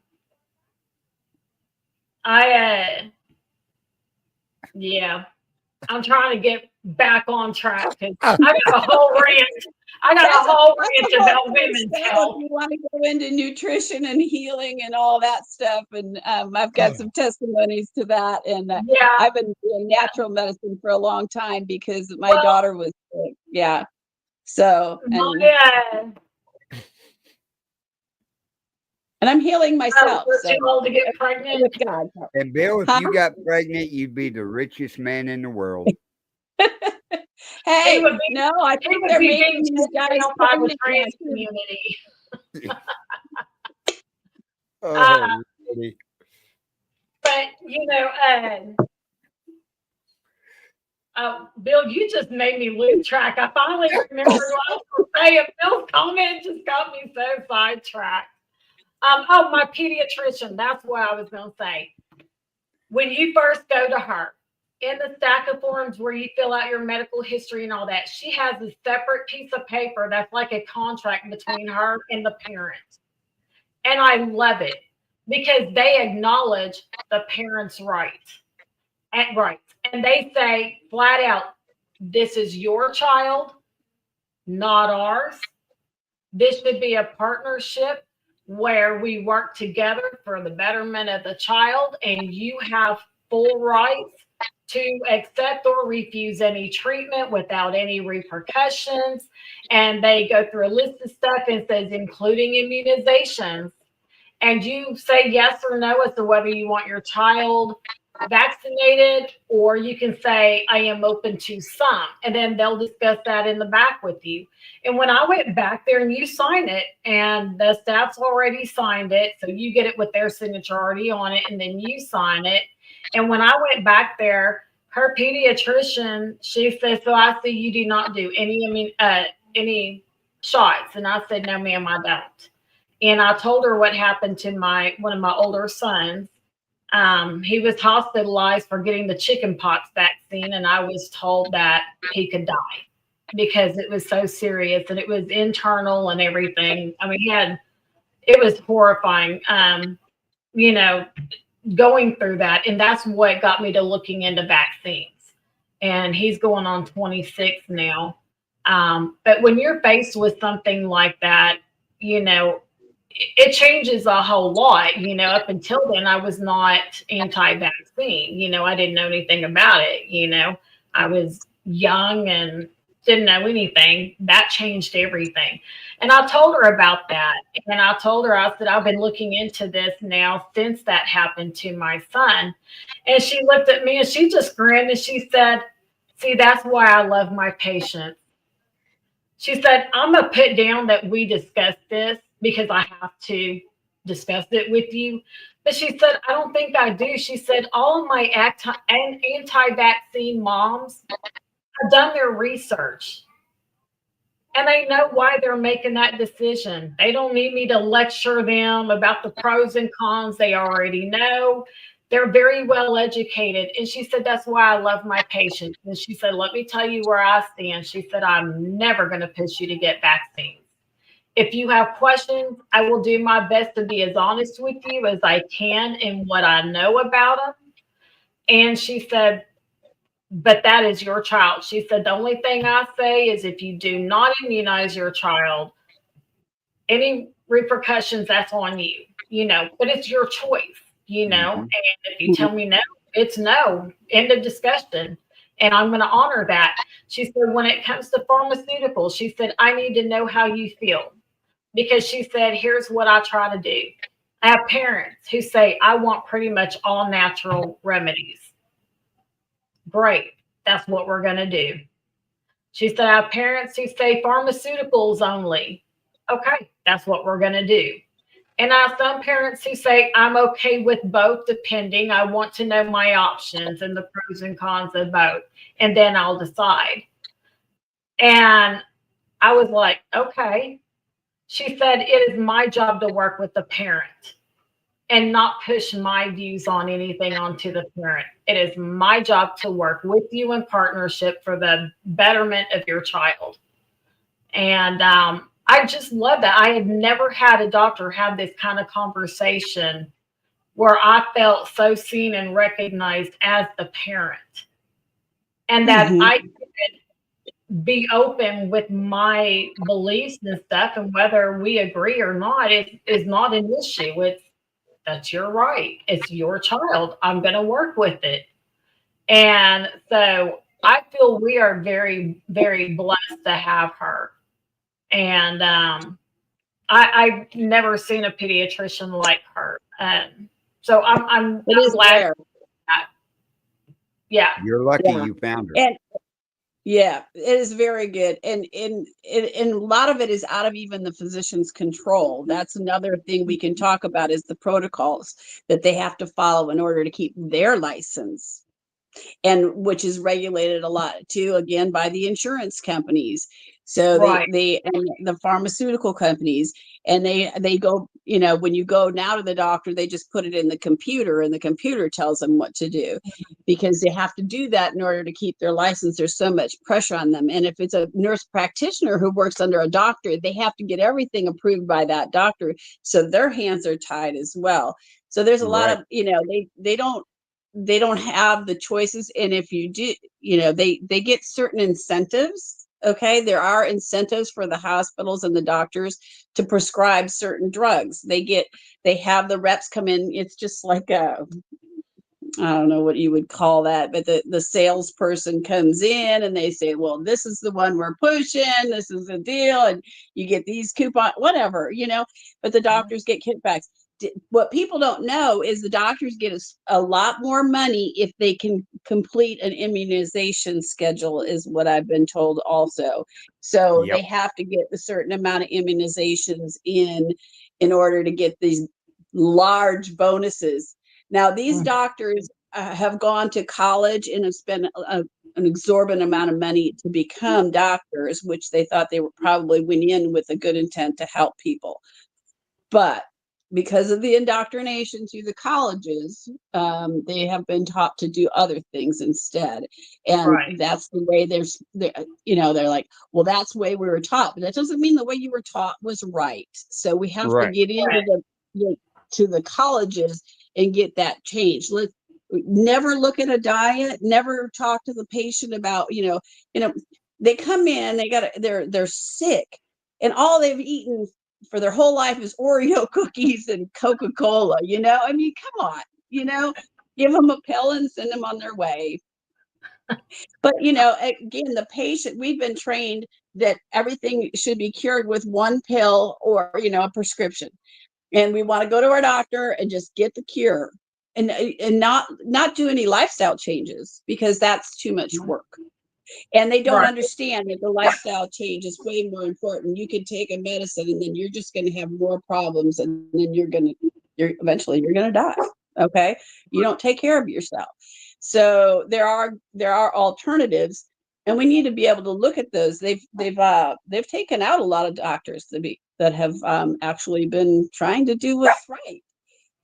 trying to get back on track because I got a whole rant. About women's health. You want to go into nutrition and healing and all that stuff, and I've got some testimonies to that. And I've been doing natural medicine for a long time because my daughter was sick. Yeah. So and I'm healing myself. So too old to get pregnant. With God. And Bill, if you got pregnant, you'd be the richest man in the world. Hey, no, I think they're making these guys by the trans community. Really? But Bill, you just made me lose track. I finally remember what I was going to say. Bill's comment just got me so sidetracked. My pediatrician. That's what I was going to say. When you first go to her, in the stack of forms where you fill out your medical history and all that, she has a separate piece of paper that's like a contract between her and the parent. And I love it because they acknowledge the parent's rights. And they say flat out, this is your child, not ours. This should be a partnership where we work together for the betterment of the child, and you have full rights to accept or refuse any treatment without any repercussions. And they go through a list of stuff and says, including immunizations. And you say yes or no as to whether you want your child vaccinated, or you can say, I am open to some. And then they'll discuss that in the back with you. And when I went back there and you sign it, and the staff's already signed it, so you get it with their signature already on it, and then you sign it. And when I went back there, her pediatrician, she said, so I see you do not do any shots. And I said, no, ma'am, I don't. And I told her what happened to one of my older sons. He was hospitalized for getting the chickenpox vaccine, and I was told that he could die because it was so serious and it was internal and everything. I mean, it was horrifying, going through that. And that's what got me to looking into vaccines. And he's going on 26 now. But when you're faced with something like that, it changes a whole lot. Up until then, I was not anti-vaccine. I didn't know anything about it. I was young and didn't know anything. That changed everything. And I told her about that. And I told her, I said, I've been looking into this now since that happened to my son. And she looked at me and she just grinned and she said, see, that's why I love my patients. She said, I'm going to put down that we discussed this because I have to discuss it with you. But she said, I don't think I do. She said, all of my anti-vaccine moms have done their research. And they know why they're making that decision. They don't need me to lecture them about the pros and cons. They already know. They're very well educated. And she said, that's why I love my patients. And she said, let me tell you where I stand. She said, I'm never going to push you to get vaccines. If you have questions, I will do my best to be as honest with you as I can in what I know about them. And she said, but that is your child. She said, the only thing I say is if you do not immunize your child, any repercussions, that's on you, but it's your choice, and if you tell me no, it's no, end of discussion. And I'm going to honor that. She said, when it comes to pharmaceuticals, she said, I need to know how you feel. Because she said, here's what I try to do. I have parents who say, I want pretty much all natural remedies. Great. That's what we're going to do. She said, I have parents who say pharmaceuticals only. Okay. That's what we're going to do. And I have some parents who say, I'm okay with both depending. I want to know my options and the pros and cons of both. And then I'll decide. And I was like, okay. She said, it is my job to work with the parent and not push my views on anything onto the parent. It is my job to work with you in partnership for the betterment of your child. And I just love that. I had never had a doctor have this kind of conversation where I felt so seen and recognized as the parent. And that I could be open with my beliefs and stuff, and whether we agree or not is not an issue. That's your right. It's your child. I'm going to work with it. And so I feel we are very, very blessed to have her. And I've never seen a pediatrician like her. So I'm glad. Yeah. You're lucky you found her. And yeah, it is very good. And a lot of it is out of even the physician's control. That's another thing we can talk about is the protocols that they have to follow in order to keep their license, and which is regulated a lot too, again, by the insurance companies. So right. they and the pharmaceutical companies, and they go, when you go now to the doctor, they just put it in the computer and the computer tells them what to do, because they have to do that in order to keep their license. There's so much pressure on them. And if it's a nurse practitioner who works under a doctor, they have to get everything approved by that doctor. So their hands are tied as well. So there's a lot of, they don't have the choices. And if you do, they get certain incentives. Okay, there are incentives for the hospitals and the doctors to prescribe certain drugs. They have the reps come in. It's just like I don't know what you would call that, but the salesperson comes in and they say, well, this is the one we're pushing. This is the deal. And you get these coupons, whatever, but the doctors get kickbacks. what people don't know is the doctors get a lot more money if they can complete an immunization schedule, is what I've been told also. So Yep. they have to get a certain amount of immunizations in order to get these large bonuses. Now, these doctors have gone to college and have spent an exorbitant amount of money to become doctors, which they thought they were probably went in with a good intent to help people. But because of the indoctrination through the colleges, they have been taught to do other things instead. And that's the way they're like, well, that's the way we were taught. But that doesn't mean the way you were taught was right. So we have to get into the colleges and get that changed. Let's never look at a diet, never talk to the patient about, they come in, they're sick, and all they've eaten for their whole life is Oreo cookies and Coca-Cola, I mean, come on, give them a pill and send them on their way. But, again, the patient, we've been trained that everything should be cured with one pill or, a prescription. And we want to go to our doctor and just get the cure and not do any lifestyle changes, because that's too much work. And they don't understand that the lifestyle change is way more important. You can take a medicine and then you're just going to have more problems, and then eventually you're going to die. Okay. You don't take care of yourself. So there are alternatives, and we need to be able to look at those. They've taken out a lot of doctors that have actually been trying to do what's right.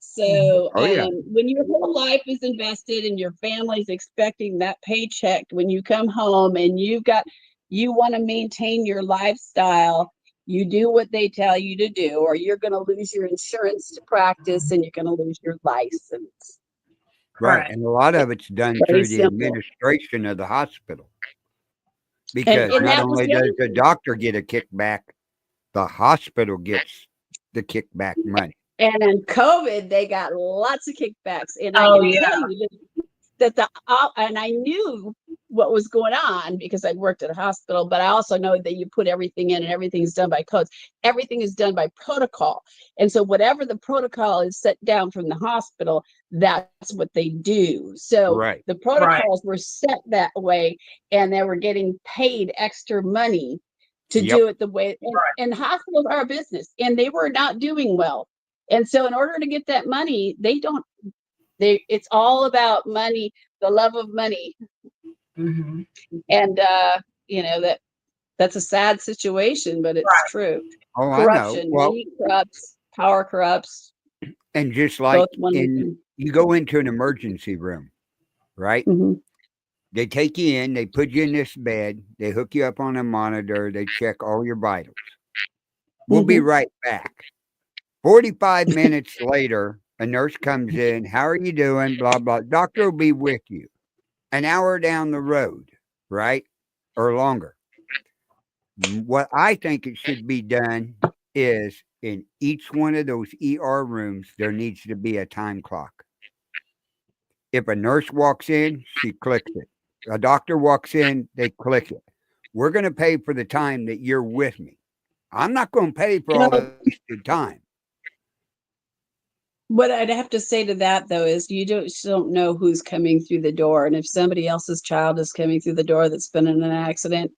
So when your whole life is invested and your family's expecting that paycheck when you come home, and you want to maintain your lifestyle, you do what they tell you to do, or you're going to lose your insurance to practice and you're going to lose your license. Right. And a lot of it's done through the administration of the hospital. Because not only does the doctor get a kickback, the hospital gets the kickback money. And in COVID, they got lots of kickbacks. And I can tell you that and I knew what was going on because I'd worked at a hospital, but I also know that you put everything in and everything's done by codes. Everything is done by protocol. And so whatever the protocol is set down from the hospital, that's what they do. So the protocols were set that way, and they were getting paid extra money to do it the way. And hospitals are a business, and they were not doing well. And so in order to get that money, it's all about money, the love of money. Mm-hmm. And, that's a sad situation, but it's true. Oh, corruption, I know. Well, money corrupts, power corrupts. And just like you go into an emergency room, right? Mm-hmm. They take you in, they put you in this bed, they hook you up on a monitor, they check all your vitals. We'll be right back. 45 minutes later, a nurse comes in. How are you doing? Blah, blah. Doctor will be with you an hour down the road, right? Or longer. What I think it should be done is in each one of those ER rooms, there needs to be a time clock. If a nurse walks in, she clicks it. A doctor walks in, they click it. We're going to pay for the time that you're with me. I'm not going to pay for all the wasted time. What I'd have to say to that, though, is you don't know who's coming through the door. And if somebody else's child is coming through the door that's been in an accident,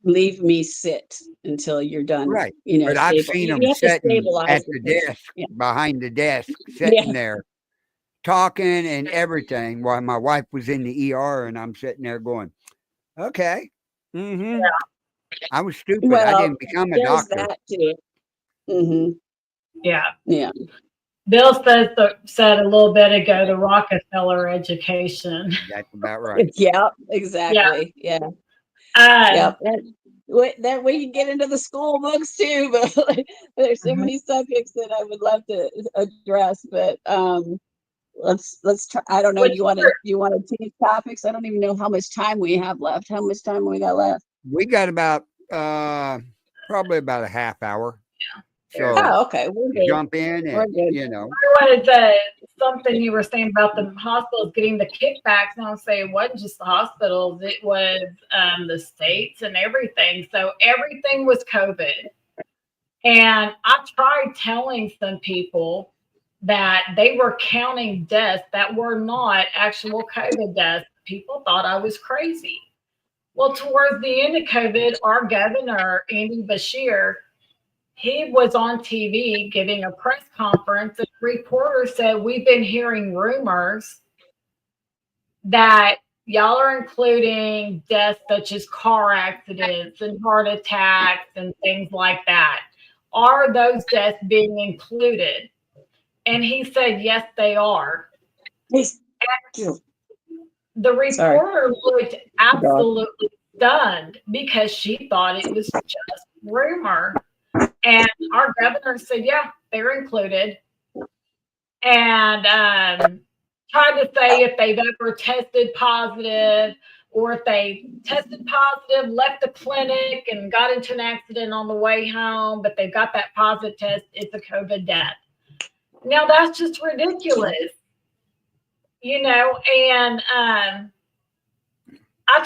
leave me sit until you're done. Right. But I've seen them sitting at the desk, behind the desk, sitting there, talking and everything, while my wife was in the ER, and I'm sitting there going, okay. Mm-hmm. I was stupid. Well, I didn't become a doctor. That too. Mm-hmm. Yeah. Bill said a little bit ago, the Rockefeller education. That's about right. Yeah, exactly. Yeah. That we can get into the school books too, but there's so many subjects that I would love to address. But let's try. I don't know. Do you want to change topics? I don't even know how much time we have left. How much time we got left? We got about probably about a half hour. So okay, we're good. Jump in and I wanted to something you were saying about the hospitals getting the kickbacks, and I'll say it wasn't just the hospitals, it was the states and everything. So everything was COVID. And I tried telling some people that they were counting deaths that were not actual COVID deaths. People thought I was crazy. Well, towards the end of COVID, our governor, Andy Bashir, he was on TV giving a press conference. And the reporter said, we've been hearing rumors that y'all are including deaths such as car accidents and heart attacks and things like that. Are those deaths being included? And he said, yes, they are. Please. The reporter looked absolutely stunned because she thought it was just rumor. And our governor said, yeah, they're included. And tried to say if they've ever tested positive or if they tested positive, left the clinic and got into an accident on the way home, but they've got that positive test, it's a COVID death. Now, that's just ridiculous, you know, and I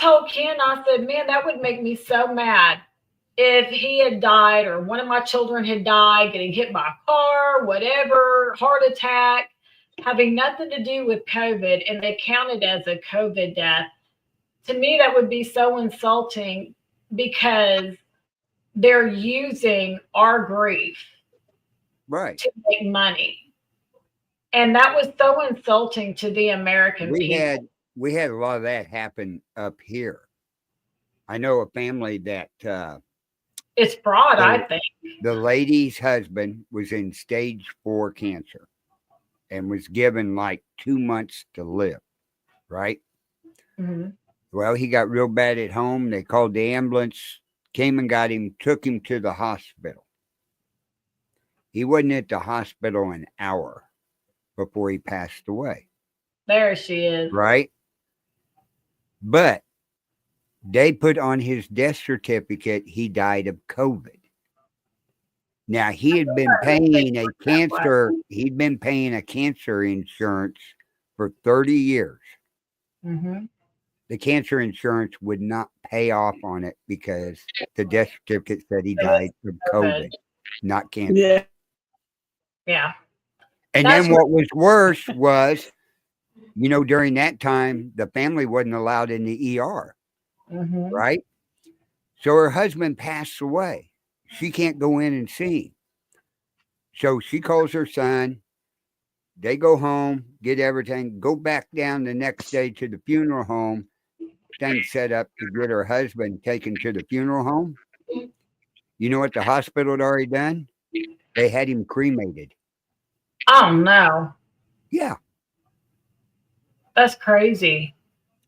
told Ken, I said, man, that would make me so mad if he had died or one of my children had died getting hit by a car, whatever, heart attack, having nothing to do with COVID, and they counted as a COVID death. To me, that would be so insulting because they're using our grief to make money. And that was so insulting to the American people. We had a lot of that happen up here. I know a family that it's fraud, I think. The lady's husband was in stage 4 cancer and was given like 2 months to live, right? Mm-hmm. Well, he got real bad at home. They called the ambulance, came and got him, took him to the hospital. He wasn't at the hospital an hour before he passed away. There she is. Right? But they put on his death certificate he died of COVID. Now, he had been paying a cancer, he'd been paying a cancer insurance for 30 years. Mm-hmm. The cancer insurance would not pay off on it because the death certificate said he died of COVID, not cancer. Yeah. And then what was worse was, you know, during that time, the family wasn't allowed in the ER, right? So her husband passed away. She can't go in and see him. So she calls her son. They go home, get everything, go back down the next day to the funeral home, things set up to get her husband taken to the funeral home. You know what the hospital had already done? They had him cremated. Oh, no. Yeah. That's crazy.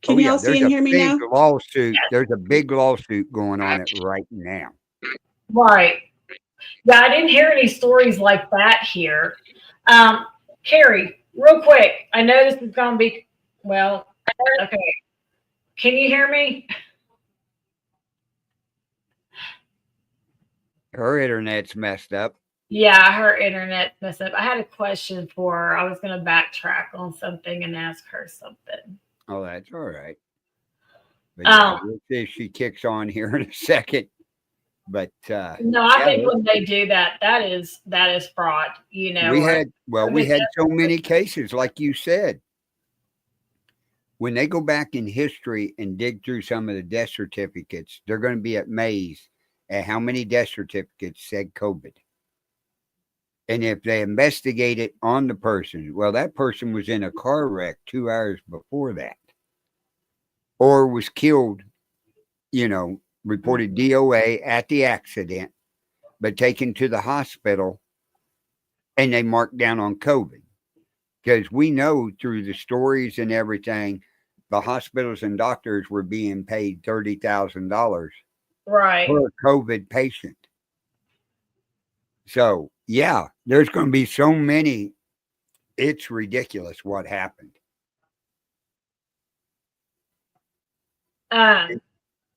Can y'all see and hear me now? Lawsuit. There's a big lawsuit going on it right now. Right. Yeah, I didn't hear any stories like that here. Kerry, real quick. I know this is going to be, well, okay. Can you hear me? Her internet's messed up. Yeah, her internet's messed up. I had a question for her. I was going to backtrack on something and ask her something. Oh, that's all right. But yeah, we'll see if she kicks on here in a second. But no, I think when they do that, that is fraud. You know, we had so many cases, like you said. When they go back in history and dig through some of the death certificates, they're going to be amazed at how many death certificates said COVID. And if they investigate it on the person, well, that person was in a car wreck 2 hours before that, or was killed, you know, reported DOA at the accident, but taken to the hospital, and they marked down on COVID. Because we know through the stories and everything, the hospitals and doctors were being paid $30,000 per COVID patient. So, yeah, there's going to be so many. It's ridiculous what happened.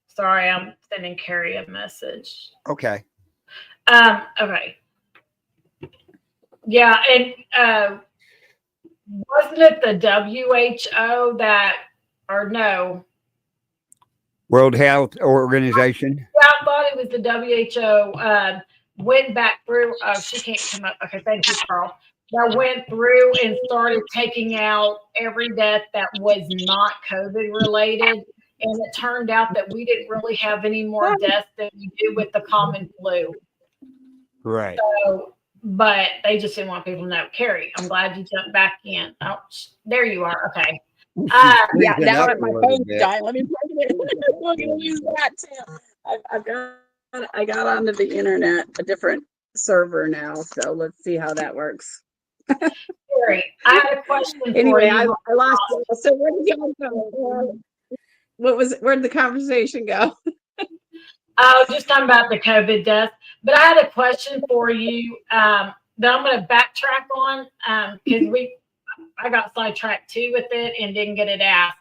Sorry, I'm sending Kerry a message. Okay. Okay. Yeah, and wasn't it the WHO that, or no? World Health Organization? Yeah, I thought it was the WHO. Went back through. Oh, she can't come up. Okay, thank you, Carl. that went through and started taking out every death that was not COVID related. And it turned out that we didn't really have any more deaths than we do with the common flu. Right. So, but they just didn't want people to know. Kerry, I'm glad you jumped back in. Oh, there you are. Okay. Yeah, Freezing now up that a my little phone's bit. dying, let me plug it in. We're gonna use that too. I got onto the internet, a different server now, so let's see how that works. Kerry, I had a question for Anyway, I you. lost it. So where did y'all go? Where'd the conversation go? Oh, just talking about the COVID death. But I had a question for you that I'm going to backtrack on because I got sidetracked too with it and didn't get it asked.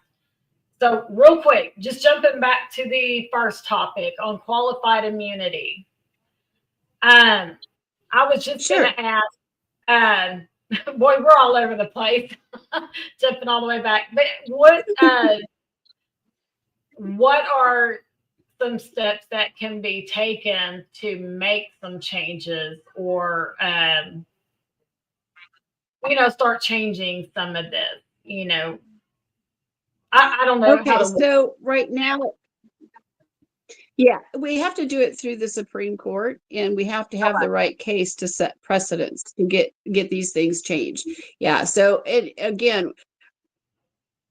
So real quick, just jumping back to the first topic on qualified immunity. I was just going to ask. Boy, we're all over the place, jumping all the way back. But what are some steps that can be taken to make some changes or start changing some of this? I don't know Okay, how to. so right now, yeah, we have to do it through the Supreme Court, and we have to have the right case to set precedents to get these things changed. Yeah, so again,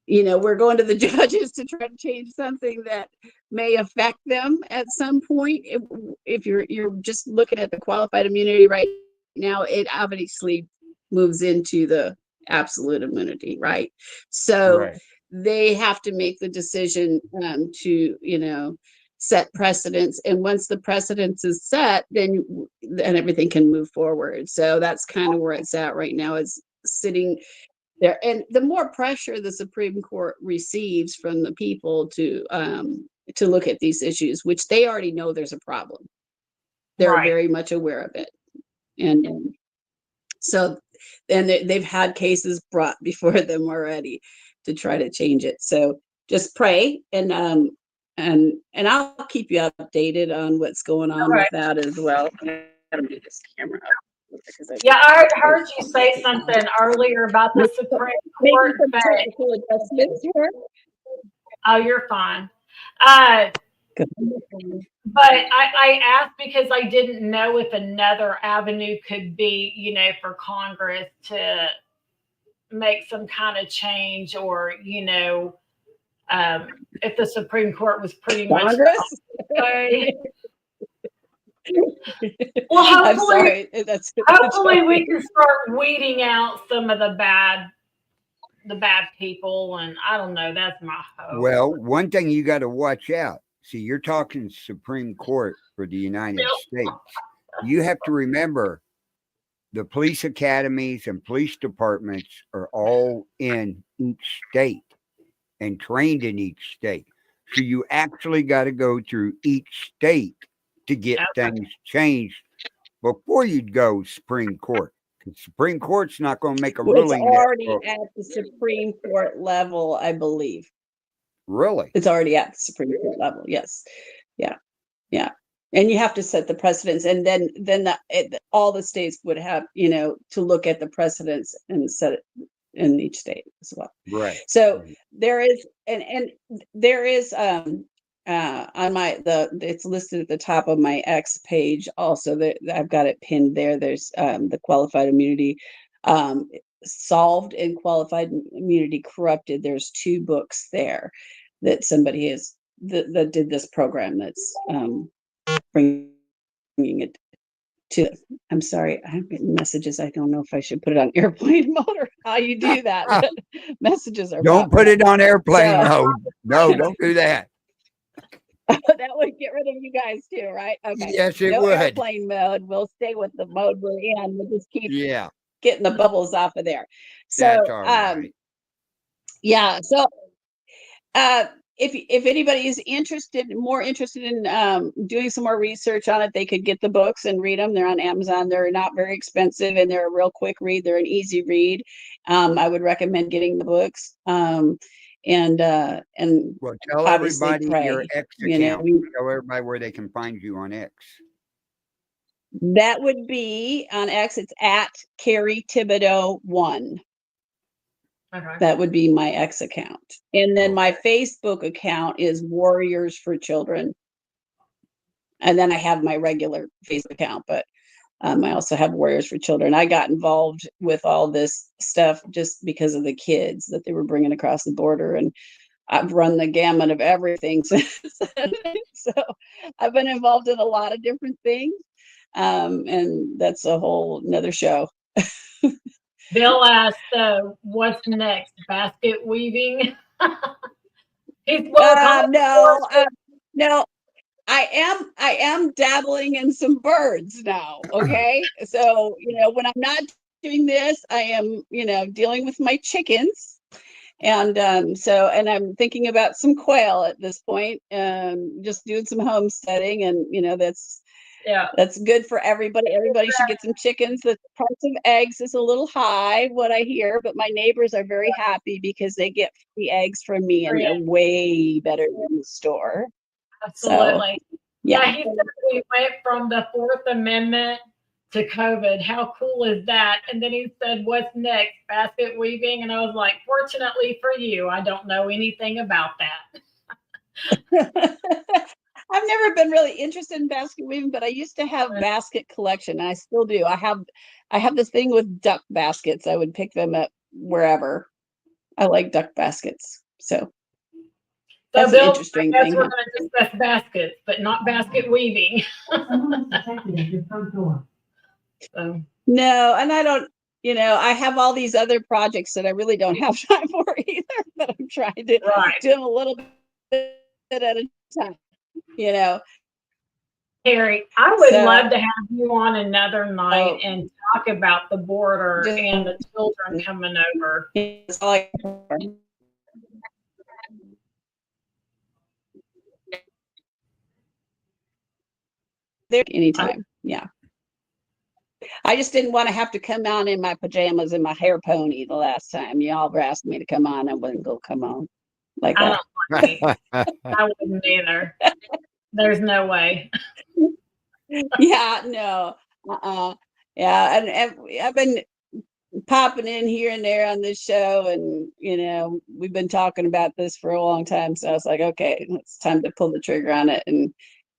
we're going to the judges to try to change something that may affect them at some point. If you're just looking at the qualified immunity right now, it obviously moves into the absolute immunity, right? So Right. they have to make the decision to set precedents, and once the precedence is set, then everything can move forward. So that's kind of where it's at right now. It's sitting there, and the more pressure the Supreme Court receives from the people to look at these issues, which they already know there's a problem, they're Right. very much aware of it, and so and they've had cases brought before them already to try to change it. So just pray, and I'll keep you updated on what's going on with that as well. I gotta move this camera up. Yeah, I heard you say something earlier about the Supreme Court, some but technical adjustments here. oh, you're fine. But I asked because I didn't know if another avenue could be, for Congress to make some kind of change, or, if the Supreme Court was pretty much. Well, I'm sorry. Hopefully we can start weeding out some of the bad people, and I don't know. That's my hope. Well, one thing you got to watch out. See, you're talking Supreme Court for the United States. You have to remember the police academies and police departments are all in each state and trained in each state. So you actually got to go through each state to get things changed before you'd go Supreme Court. Because Supreme Court's not going to make a ruling. It's already at the Supreme Court level, I believe. Really? It's already at the Supreme Court level. Yes. Yeah. And you have to set the precedents, and then all the states would have, to look at the precedents and set it in each state as well. Right. So there is, and there is on it's listed at the top of my X page also, that I've got it pinned there. There's the qualified immunity solved and qualified immunity corrupted. There's 2 books there that somebody has that did this program that's bringing it to. I'm sorry, I'm getting messages. I don't know if I should put it on airplane mode or how you do that, but messages are. Don't put it on airplane mode. No, don't do that. That would get rid of you guys too, right? Okay. Yes, it no would. Airplane mode. We'll stay with the mode we're in. We'll just keep getting the bubbles off of there. So that's all right. Yeah. So if anybody is more interested in doing some more research on it, they could get the books and read them. They're on Amazon. They're not very expensive, and they're a real quick read. They're an easy read. I would recommend getting the books. And well, tell everybody pray, your X account. Tell everybody where they can find you on X. That would be on X. It's at Kerry Thibodeaux 1. Okay. That would be my X account. And then my Okay. Facebook account is Warriors for Children. And then I have my regular Facebook account, but I also have Warriors for Children. I got involved with all this stuff just because of the kids that they were bringing across the border. And I've run the gamut of everything since. So I've been involved in a lot of different things. And that's a whole nother show. Bill asked, what's next? Basket weaving? No, I am dabbling in some birds now. Okay. So, when I'm not doing this, I am, dealing with my chickens. And and I'm thinking about some quail at this point, just doing some homesteading, and that's good for everybody. Everybody should get some chickens. The price of eggs is a little high, what I hear, but my neighbors are very happy because they get free eggs from me, and they're way better than the store. Absolutely. So, yeah. He said we went from the Fourth Amendment to COVID. How cool is that? And then he said, what's next? Basket weaving? And I was like, fortunately for you, I don't know anything about that. I've never been really interested in basket weaving, but I used to have basket collection, and I still do. I have this thing with duck baskets. I would pick them up wherever. I like duck baskets. So that's Bill, an interesting thing. We're going to discuss baskets, but not basket weaving. No, and I don't, I have all these other projects that I really don't have time for either, but I'm trying to do them a little bit at a time, Kerry, I would love to have you on another night and talk about the border and the children coming over. There anytime. Yeah. I just didn't want to have to come on in my pajamas and my hair pony the last time. Y'all were asking me to come on. I wouldn't go come on like that. I wouldn't either. There's no way. Yeah, no. Yeah, and I've been popping in here and there on this show, and we've been talking about this for a long time. So I was like, okay, it's time to pull the trigger on it and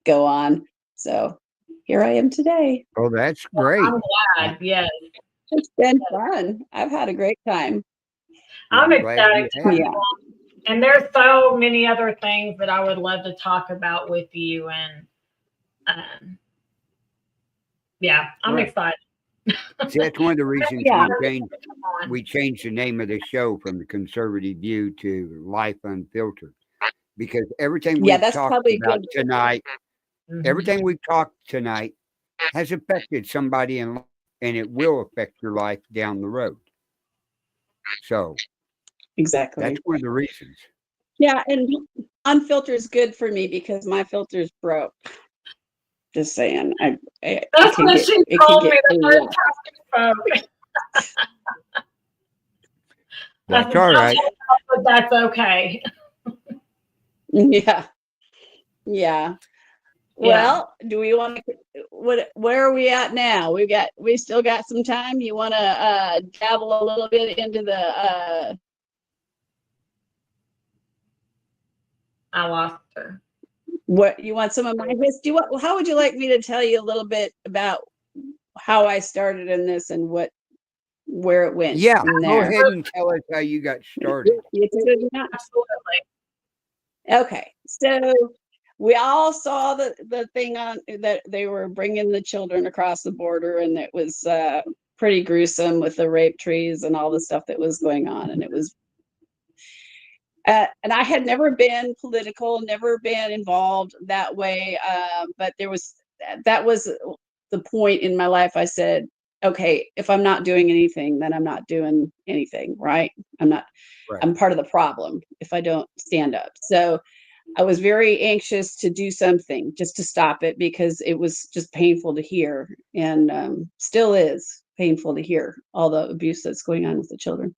go on. So here I am today. Oh, that's great. I'm glad. Yes. It's been fun. I've had a great time. I'm excited. Yeah. And there's so many other things that I would love to talk about with you. And I'm excited. See, that's one of the reasons we changed the name of the show from The Conservative View to Life Unfiltered, because everything we've talked about tonight, everything we've talked tonight has affected somebody in life, and it will affect your life down the road. So exactly, that's one of the reasons. Yeah, and Unfiltered is good for me because my filter's broke. Just saying. That's what she told me the first time we spoke. That's all right. But that's okay. Yeah. Yeah. Well, do we want to? Where are we at now? We still got some time. You want to dabble a little bit into the? I lost her. What you want some of my history? How would you like me to tell you a little bit about how I started in this and where it went? Yeah, go ahead and tell us how you got started. Absolutely. Okay, so we all saw the thing on that they were bringing the children across the border, and it was pretty gruesome with the rape trees and all the stuff that was going on, and it was. And I had never been political, never been involved that way. But that was the point in my life. I said, okay, if I'm not doing anything, then I'm not doing anything, right? I'm part of the problem if I don't stand up. So I was very anxious to do something just to stop it, because it was just painful to hear, and still is painful to hear all the abuse that's going on with the children.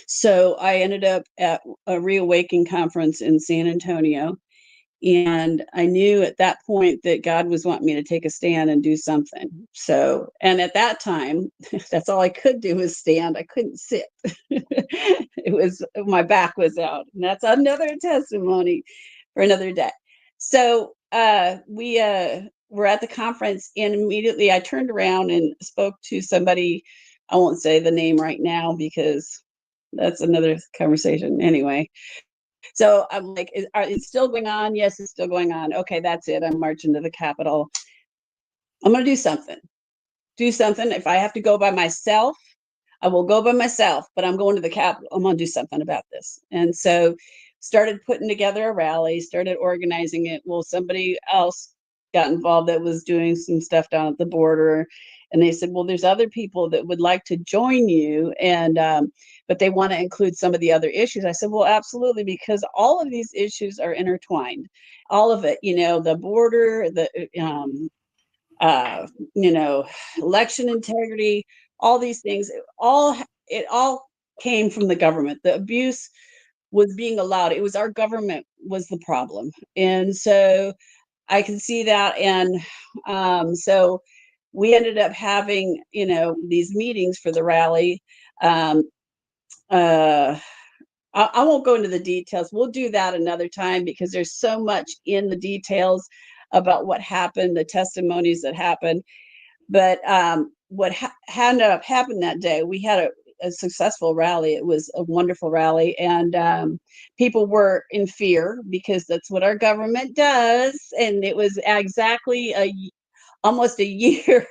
So I ended up at a Reawaken conference in San Antonio, And I knew at that point that God was wanting me to take a stand and do something. So, and at that time, that's all I could do was stand. I couldn't sit. My back was out. And that's another testimony for another day. So we were at the conference, and immediately I turned around and spoke to somebody. I won't say the name right now because that's another conversation anyway. So I'm like, is it still going on? Yes, it's still going on. Okay, that's it. I'm marching to the Capitol. I'm going to do something. Do something. If I have to go by myself, I will go by myself, but I'm going to the Capitol. I'm going to do something about this. And so started putting together a rally, started organizing it. Well, somebody else got involved that was doing some stuff down at the border. And they said, well, there's other people that would like to join you, and but they want to include some of the other issues. I said, well, absolutely, because all of these issues are intertwined. All of it, the border, the election integrity, all these things, it all came from the government. The abuse was being allowed. It was our government was the problem. And so I can see that. And so we ended up having, these meetings for the rally. I won't go into the details. We'll do that another time because there's so much in the details about what happened, the testimonies that happened. But what ended up happening that day, we had a successful rally. It was a wonderful rally, and people were in fear because that's what our government does. And it was exactly almost a year.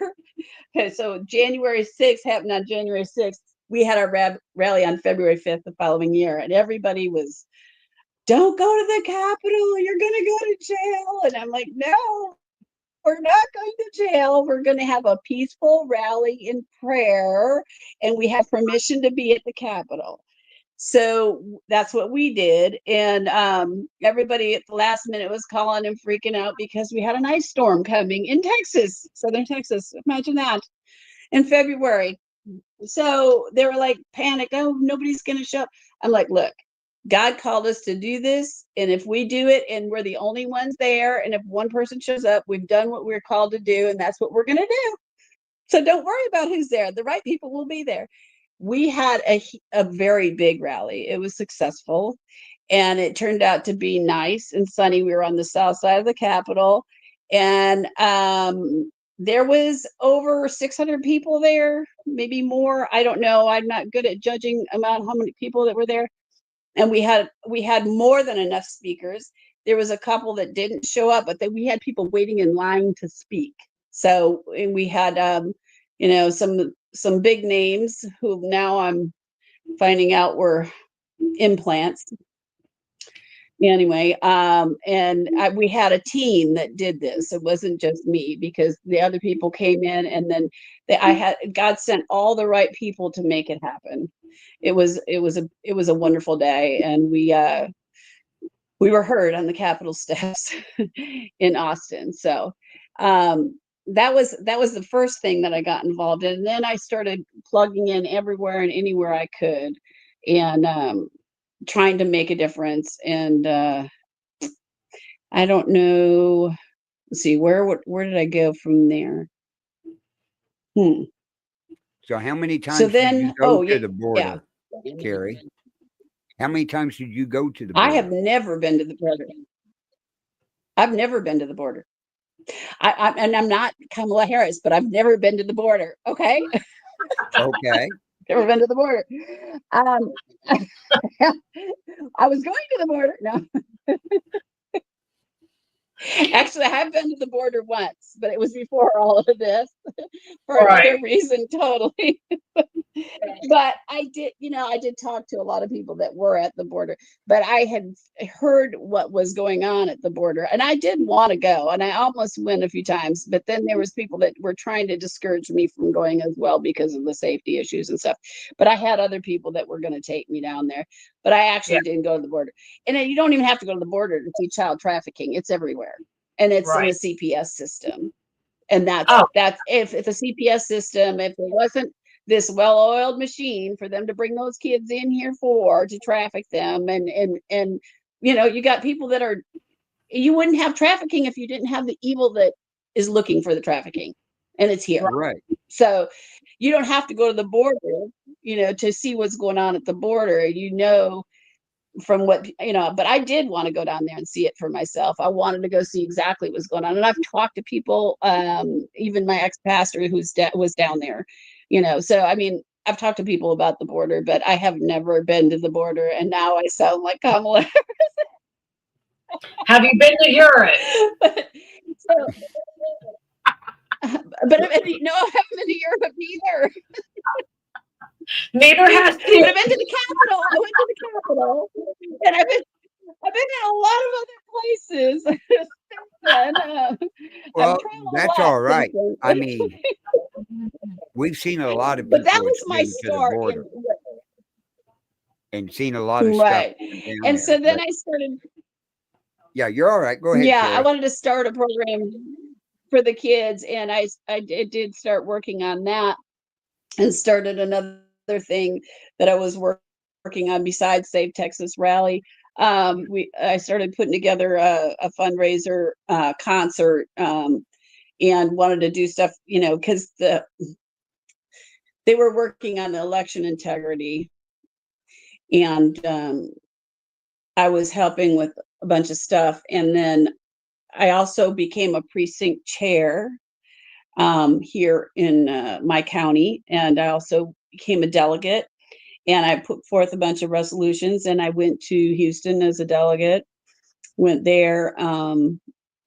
So January 6th happened on January 6th. We had our rally on February 5th the following year, and everybody was, don't go to the Capitol, you're going to go to jail. And I'm like, no, we're not going to jail. We're going to have a peaceful rally in prayer, and we have permission to be at the Capitol. So that's what we did. And everybody at the last minute was calling and freaking out because we had an ice storm coming in Texas, southern Texas. Imagine that in February. So they were like panic. Oh, nobody's going to show up. I'm like, look, God called us to do this. And if we do it and we're the only ones there, and if one person shows up, we've done what we're called to do. And that's what we're going to do. So don't worry about who's there. The right people will be there. We had a very big rally. It was successful, and it turned out to be nice and sunny. We were on the south side of the Capitol, and there was over 600 people there, maybe more. I don't know. I'm not good at judging how many people that were there. And we had more than enough speakers. There was a couple that didn't show up, but we had people waiting in line to speak. So we had some big names who now I'm finding out were implants. Anyway, we had a team that did this. It wasn't just me, because the other people came in, and then God sent all the right people to make it happen. It was a wonderful day, and we were heard on the Capitol steps in Austin. So that was the first thing that I got involved in. And then I started plugging in everywhere and anywhere I could, and trying to make a difference. And I don't know. Let's see, where did I go from there? So how many times did you go to the border, Kerry? How many times did you go to the border? I have never been to the border. I've never been to the border. And I'm not Kamala Harris, but I've never been to the border. Okay. Okay. Never been to the border. I was going to the border. No. Actually, I have been to the border once, but it was before all of this for another reason totally. But I did talk to a lot of people that were at the border, but I had heard what was going on at the border, and I did want to go, and I almost went a few times, but then there was people that were trying to discourage me from going as well because of the safety issues and stuff. But I had other people that were going to take me down there, but I actually didn't go to the border. And you don't even have to go to the border to see child trafficking. It's everywhere, and it's in the CPS system. And that's if the CPS system, if there wasn't this well-oiled machine for them to bring those kids in here to traffic them, and you got people that are you wouldn't have trafficking if you didn't have the evil that is looking for the trafficking, and it's here. Right. So you don't have to go to the border, to see what's going on at the border. From what, but I did want to go down there and see it for myself. I wanted to go see exactly what's going on. And I've talked to people, even my ex-pastor was down there, so I mean, I've talked to people about the border, but I have never been to the border. And now I sound like Kamala. Have you been to Europe? but I haven't been to Europe either. Neither has But she. I've been to the capital. I went to the capital, and I've been in a lot of other places. Well, that's all right. I mean, we've seen a lot of people. But that was my start. And seen a lot of right. stuff. And so then I started. Yeah, you're all right. Go ahead. Yeah, Kerry. I wanted to start a program for the kids, and I did start working on that, and started another thing that I was working on besides Save Texas Rally. I started putting together a fundraiser concert, and wanted to do stuff, because they were working on the election integrity, and I was helping with a bunch of stuff, and then I also became a precinct chair here in my county, and I also became a delegate, and I put forth a bunch of resolutions, and I went to Houston as a delegate, went there.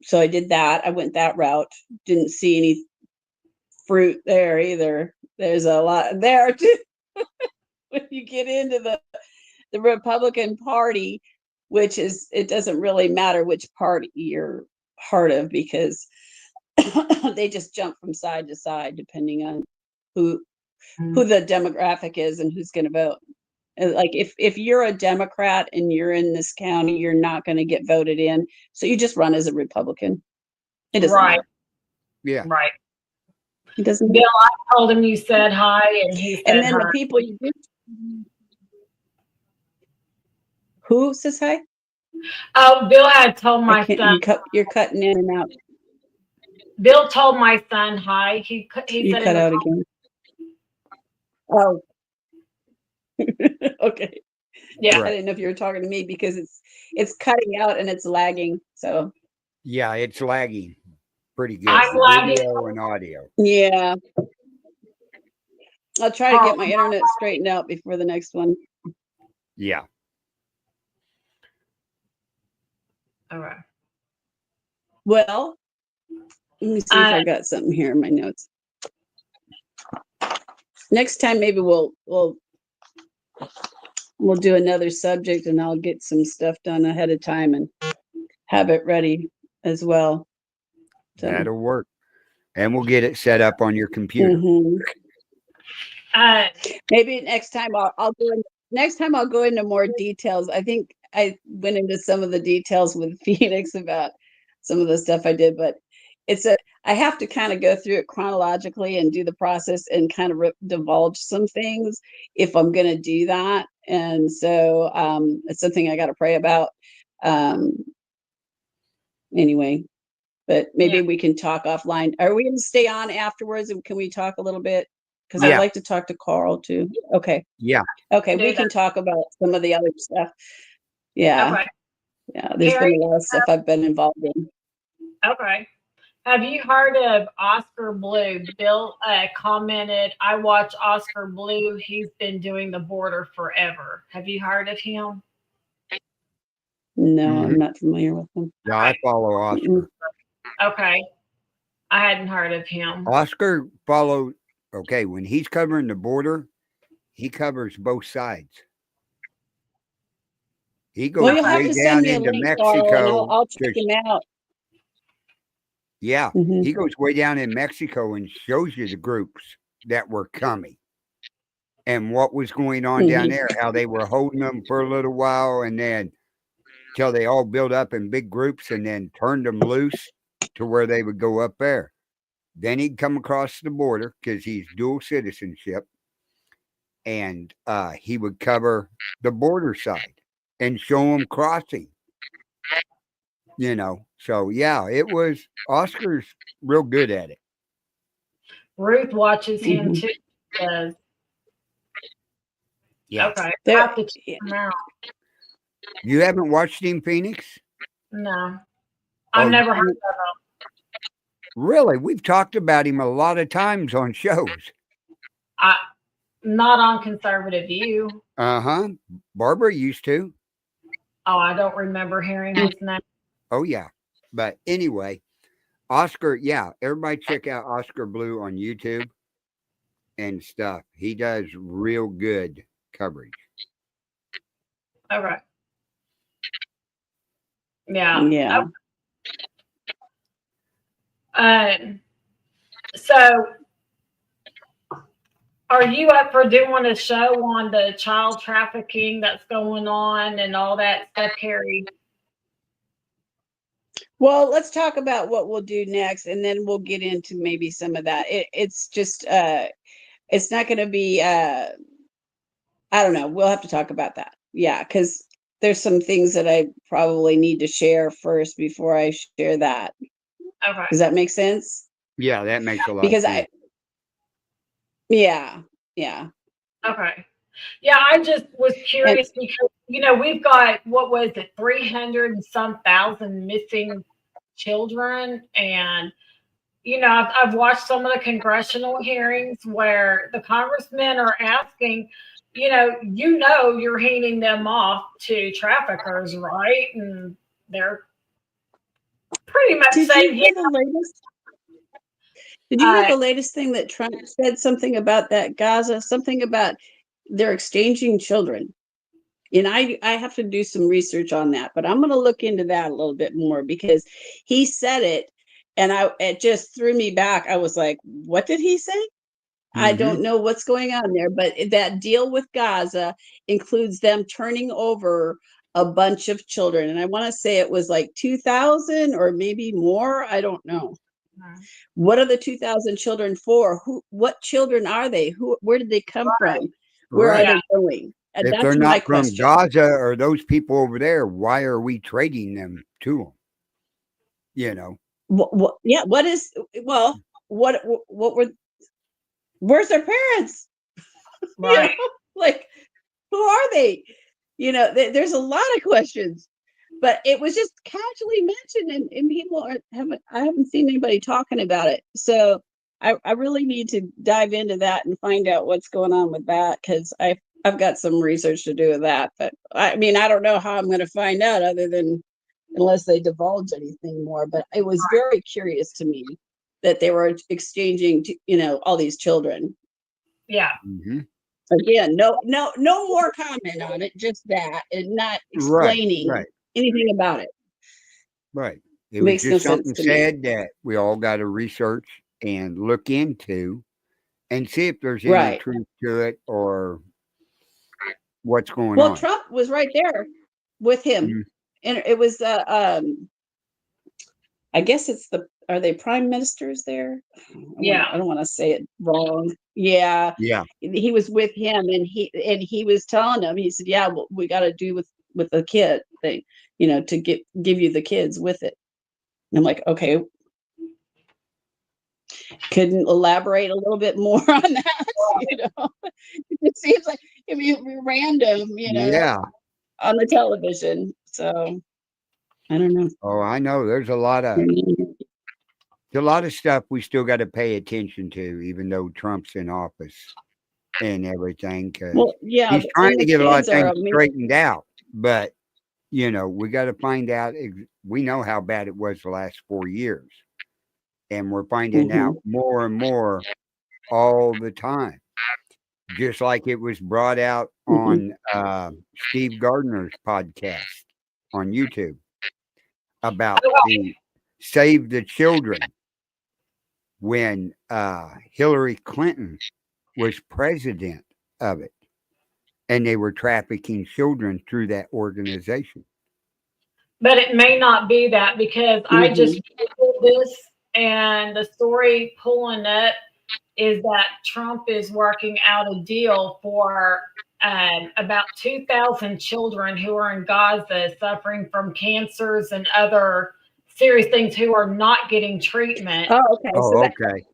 So I did that. I went that route. Didn't see any fruit there either. There's a lot there too. When you get into the Republican Party, which is, it doesn't really matter which party you're part of, because they just jump from side to side depending on who the demographic is and who's going to vote. Like if you're a Democrat and you're in this county, you're not going to get voted in, so you just run as a Republican. It doesn't matter. Yeah, right. It doesn't. Bill, I told him you said hi, and he said and then hi. the people you do. Who says hi? Oh, Bill had told my son. You're cutting in and out. Bill told my son hi. He You said cut out again. Oh. Okay. Yeah. I didn't know if you were talking to me, because it's cutting out and it's lagging. So yeah, it's lagging pretty good. I'm lagging. Video and audio. Yeah. I'll try to get my internet straightened out before the next one. Yeah. All right. Well, let me see if I got something here in my notes. Next time, maybe we'll do another subject, and I'll get some stuff done ahead of time and have it ready as well. So. That'll work. And we'll get it set up on your computer. Mm-hmm. Maybe next time I'll go into more details. I think I went into some of the details with Phoenix about some of the stuff I did, but I have to kind of go through it chronologically and do the process and kind of divulge some things if I'm going to do that. And so it's something I got to pray about. Anyway, but maybe we can talk offline. Are we going to stay on afterwards, and can we talk a little bit? Because I'd like to talk to Carl too. Okay. Yeah. Okay, we can talk about some of the other stuff. Yeah. Okay. Yeah, there's been a lot of stuff I've been involved in. Okay. Have you heard of Oscar Blue? Bill commented, I watch Oscar Blue. He's been doing the border forever. Have you heard of him? No, I'm not familiar with him. Yeah, I follow Oscar. Okay. I hadn't heard of him. Oscar followed. Okay, when he's covering the border, he covers both sides. He goes way down into Mexico. I'll check him out. Yeah, he goes way down in Mexico and shows you the groups that were coming and what was going on down there, how they were holding them for a little while, and then till they all built up in big groups and then turned them loose to where they would go up there. Then he'd come across the border because he's dual citizenship, and he would cover the border side and show them crossing. So yeah, it was Oscar's real good at it. Ruth watches him Mhm. too. Does. Yeah. Okay. I There, have to check him out. You haven't watched him, Phoenix? No. Oh, I've never heard of really? We've talked about him a lot of times on shows. I not on Conservative View. Uh-huh. Barbara used to. Oh, I don't remember hearing his name. Oh yeah. But anyway, Oscar, yeah, everybody check out Oscar Blue on YouTube and stuff. He does real good coverage. Okay. Yeah. yeah. So are you up for doing a show on the child trafficking that's going on and all that stuff, Kerry? Well, let's talk about what we'll do next, and then we'll get into maybe some of that. It's just, it's not going to be. I don't know. We'll have to talk about that. Yeah, because there's some things that I probably need to share first before I share that. Okay. Does that make sense? Yeah, that makes a lot of Because sense. yeah. Okay. Yeah, I just was And curious because we've got what was it, 300 and some thousand missing children, and I've watched some of the congressional hearings where the congressmen are asking, you're handing them off to traffickers, right? And they're pretty much did you saying, hear the latest? Did you hear the latest thing that Trump said something about that Gaza, something about they're exchanging children? And I have to do some research on that, but I'm going to look into that a little bit more because he said it and it just threw me back. I was like, what did he say? I don't know what's going on there, but that deal with Gaza includes them turning over a bunch of children. And I want to say it was like 2,000 or maybe more. I don't know. What are the 2,000 children for? What children are they? Where did they come from? Where are Right. they going? And If they're that's my not from question. Gaza or those people over there, why are we trading them to them? Yeah, what were, where's their parents? right. Like, who are they? There's a lot of questions, but it was just casually mentioned, and people I haven't seen anybody talking about it. So I really need to dive into that and find out what's going on with that, because I've got some research to do with that. But I mean, I don't know how I'm going to find out other than unless they divulge anything more. But it was very curious to me that they were exchanging, all these children. Yeah. Again, no more comment on it, just that, and not explaining anything about it. Right. It was Makes no just sense something to me. said that we all got to research and look into and see if there's any Right. truth to it or what's going Well, on. Trump was right there with him, and it was I guess are they prime ministers there? I don't want to say it wrong. Yeah. Yeah. He was with him, and he was telling him, he said, yeah, well, we got to do with the kid thing, to give you the kids with it. And I'm like, okay, couldn't elaborate a little bit more on that. It seems like it'd be random, Yeah. on the television. So I don't know. Oh, I know. There's a lot of stuff we still got to pay attention to, even though Trump's in office and everything. Because he's trying to get a lot of things straightened out. But, we got to find out. We know how bad it was the last 4 years. And we're finding out more and more all the time. Just like it was brought out on Steve Gardner's podcast on YouTube about the Save the Children when Hillary Clinton was president of it, and they were trafficking children through that organization. But it may not be that, because I just Googled this, and the story pulling up is that Trump is working out a deal for about 2,000 children who are in Gaza suffering from cancers and other serious things who are not getting treatment. Oh, okay. Oh, okay.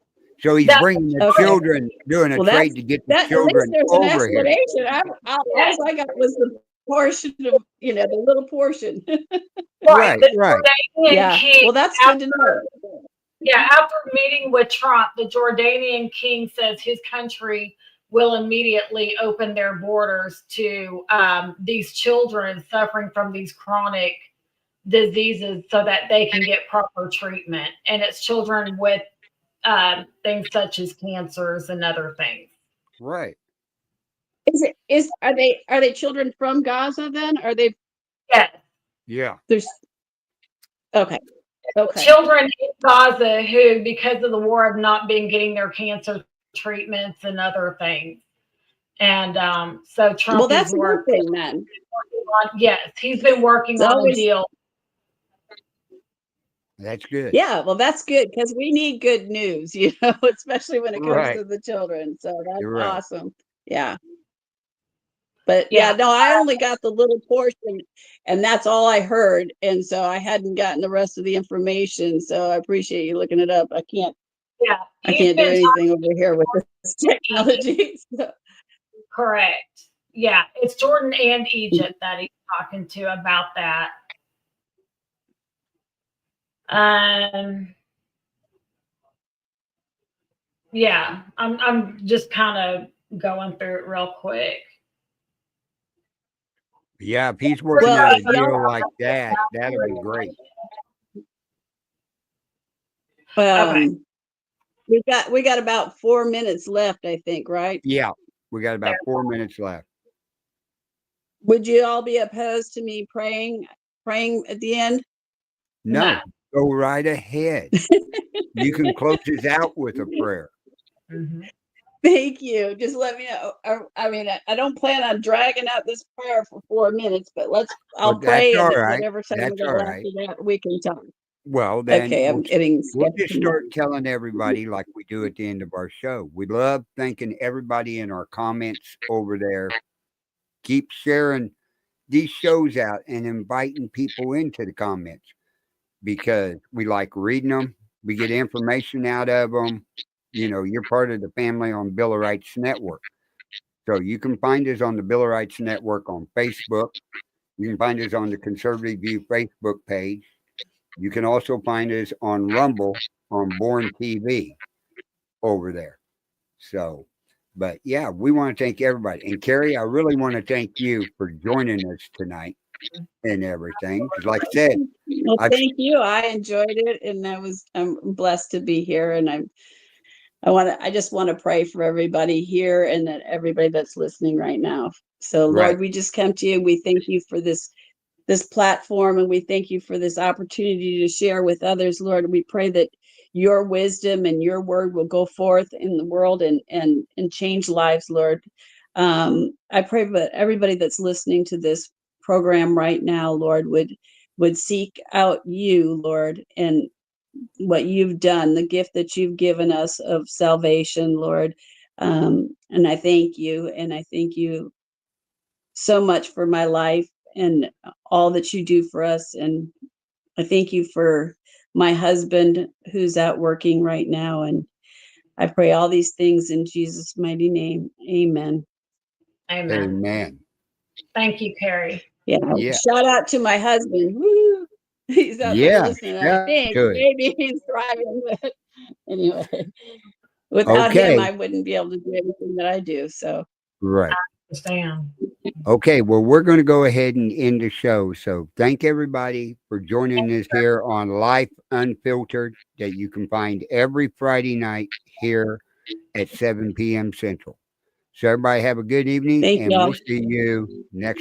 So he's That- bringing the Okay. children, doing a Well, trade to get the at least children there's an over here. explanation. All I got was the portion of, the little portion. Right, the right. Jordanian Yeah. king, Well, that's good to know. after meeting with Trump, the Jordanian king says his country will immediately open their borders to these children suffering from these chronic diseases so that they can get proper treatment. And it's children with things such as cancers and other things. Right. Are they children from Gaza then? Are they Yes. Yeah. there's okay. Okay. Children in Gaza who, because of the war, have not been getting their cancer treatments and other things. And so Trump Well, that's is a good working thing then. on, yes, he's been working It's on always- a deal. That's good. Yeah, well, that's good because we need good news, especially when it comes Right. to the children. So that's You're right. awesome. Yeah. But yeah, no, I only got the little portion and that's all I heard. And so I hadn't gotten the rest of the information. So I appreciate you looking it up. I can't He's do been anything over here with this technology. So. correct. Yeah, it's Jordan and Egypt that he's talking to about that. Yeah, I'm just kind of going through it real quick. Yeah, if he's working Well, out a if y'all- deal like that, that'll be great. We got about 4 minutes left, I think, right? Yeah, we got about 4 minutes left. Would you all be opposed to me praying at the end? No, go right ahead. You can close this out with a prayer. Mhm. Thank you. Just let me know. I mean, I don't plan on dragging out this prayer for 4 minutes, but I'll Well, pray. that's all And right. whatever time That's we go all after right. that, we can talk. Well, then Okay, I'm getting we'll skeptical. just start telling everybody like we do at the end of our show. We love thanking everybody in our comments over there. Keep sharing these shows out and inviting people into the comments because we like reading them. We get information out of them. You're part of the family on Bill of Rights Network. So you can find us on the Bill of Rights Network on Facebook. You can find us on the Conservative View Facebook page. You can also find us on Rumble on Born TV over there. So, but yeah, we want to thank everybody. And Kerry, I really want to thank you for joining us tonight and everything. 'Cause like I said, Well, thank you. I enjoyed it, and I'm blessed to be here. And I just want to pray for everybody here and that everybody that's listening right now. So, Lord, Right. we just come to you. We thank you for this platform, and we thank you for this opportunity to share with others. Lord, we pray that your wisdom and your word will go forth in the world and change lives, Lord. I pray that everybody that's listening to this program right now, Lord, would seek out you, Lord, and what you've done, the gift that you've given us of salvation, Lord. And I thank you, and I thank you so much for my life and all that you do for us. And I thank you for my husband who's out working right now. And I pray all these things in Jesus' mighty name. Amen. Amen. Amen. Thank you, Kerry. Yeah. Shout out to my husband. Woo! He's out there listening. I think maybe he's driving. But anyway, without him, I wouldn't be able to do everything that I do. So right. I understand. Okay, well, we're going to go ahead and end the show. So thank everybody for joining us here on Life Unfiltered that you can find every Friday night here at 7 p.m. Central. So everybody have a good evening, and we'll see you next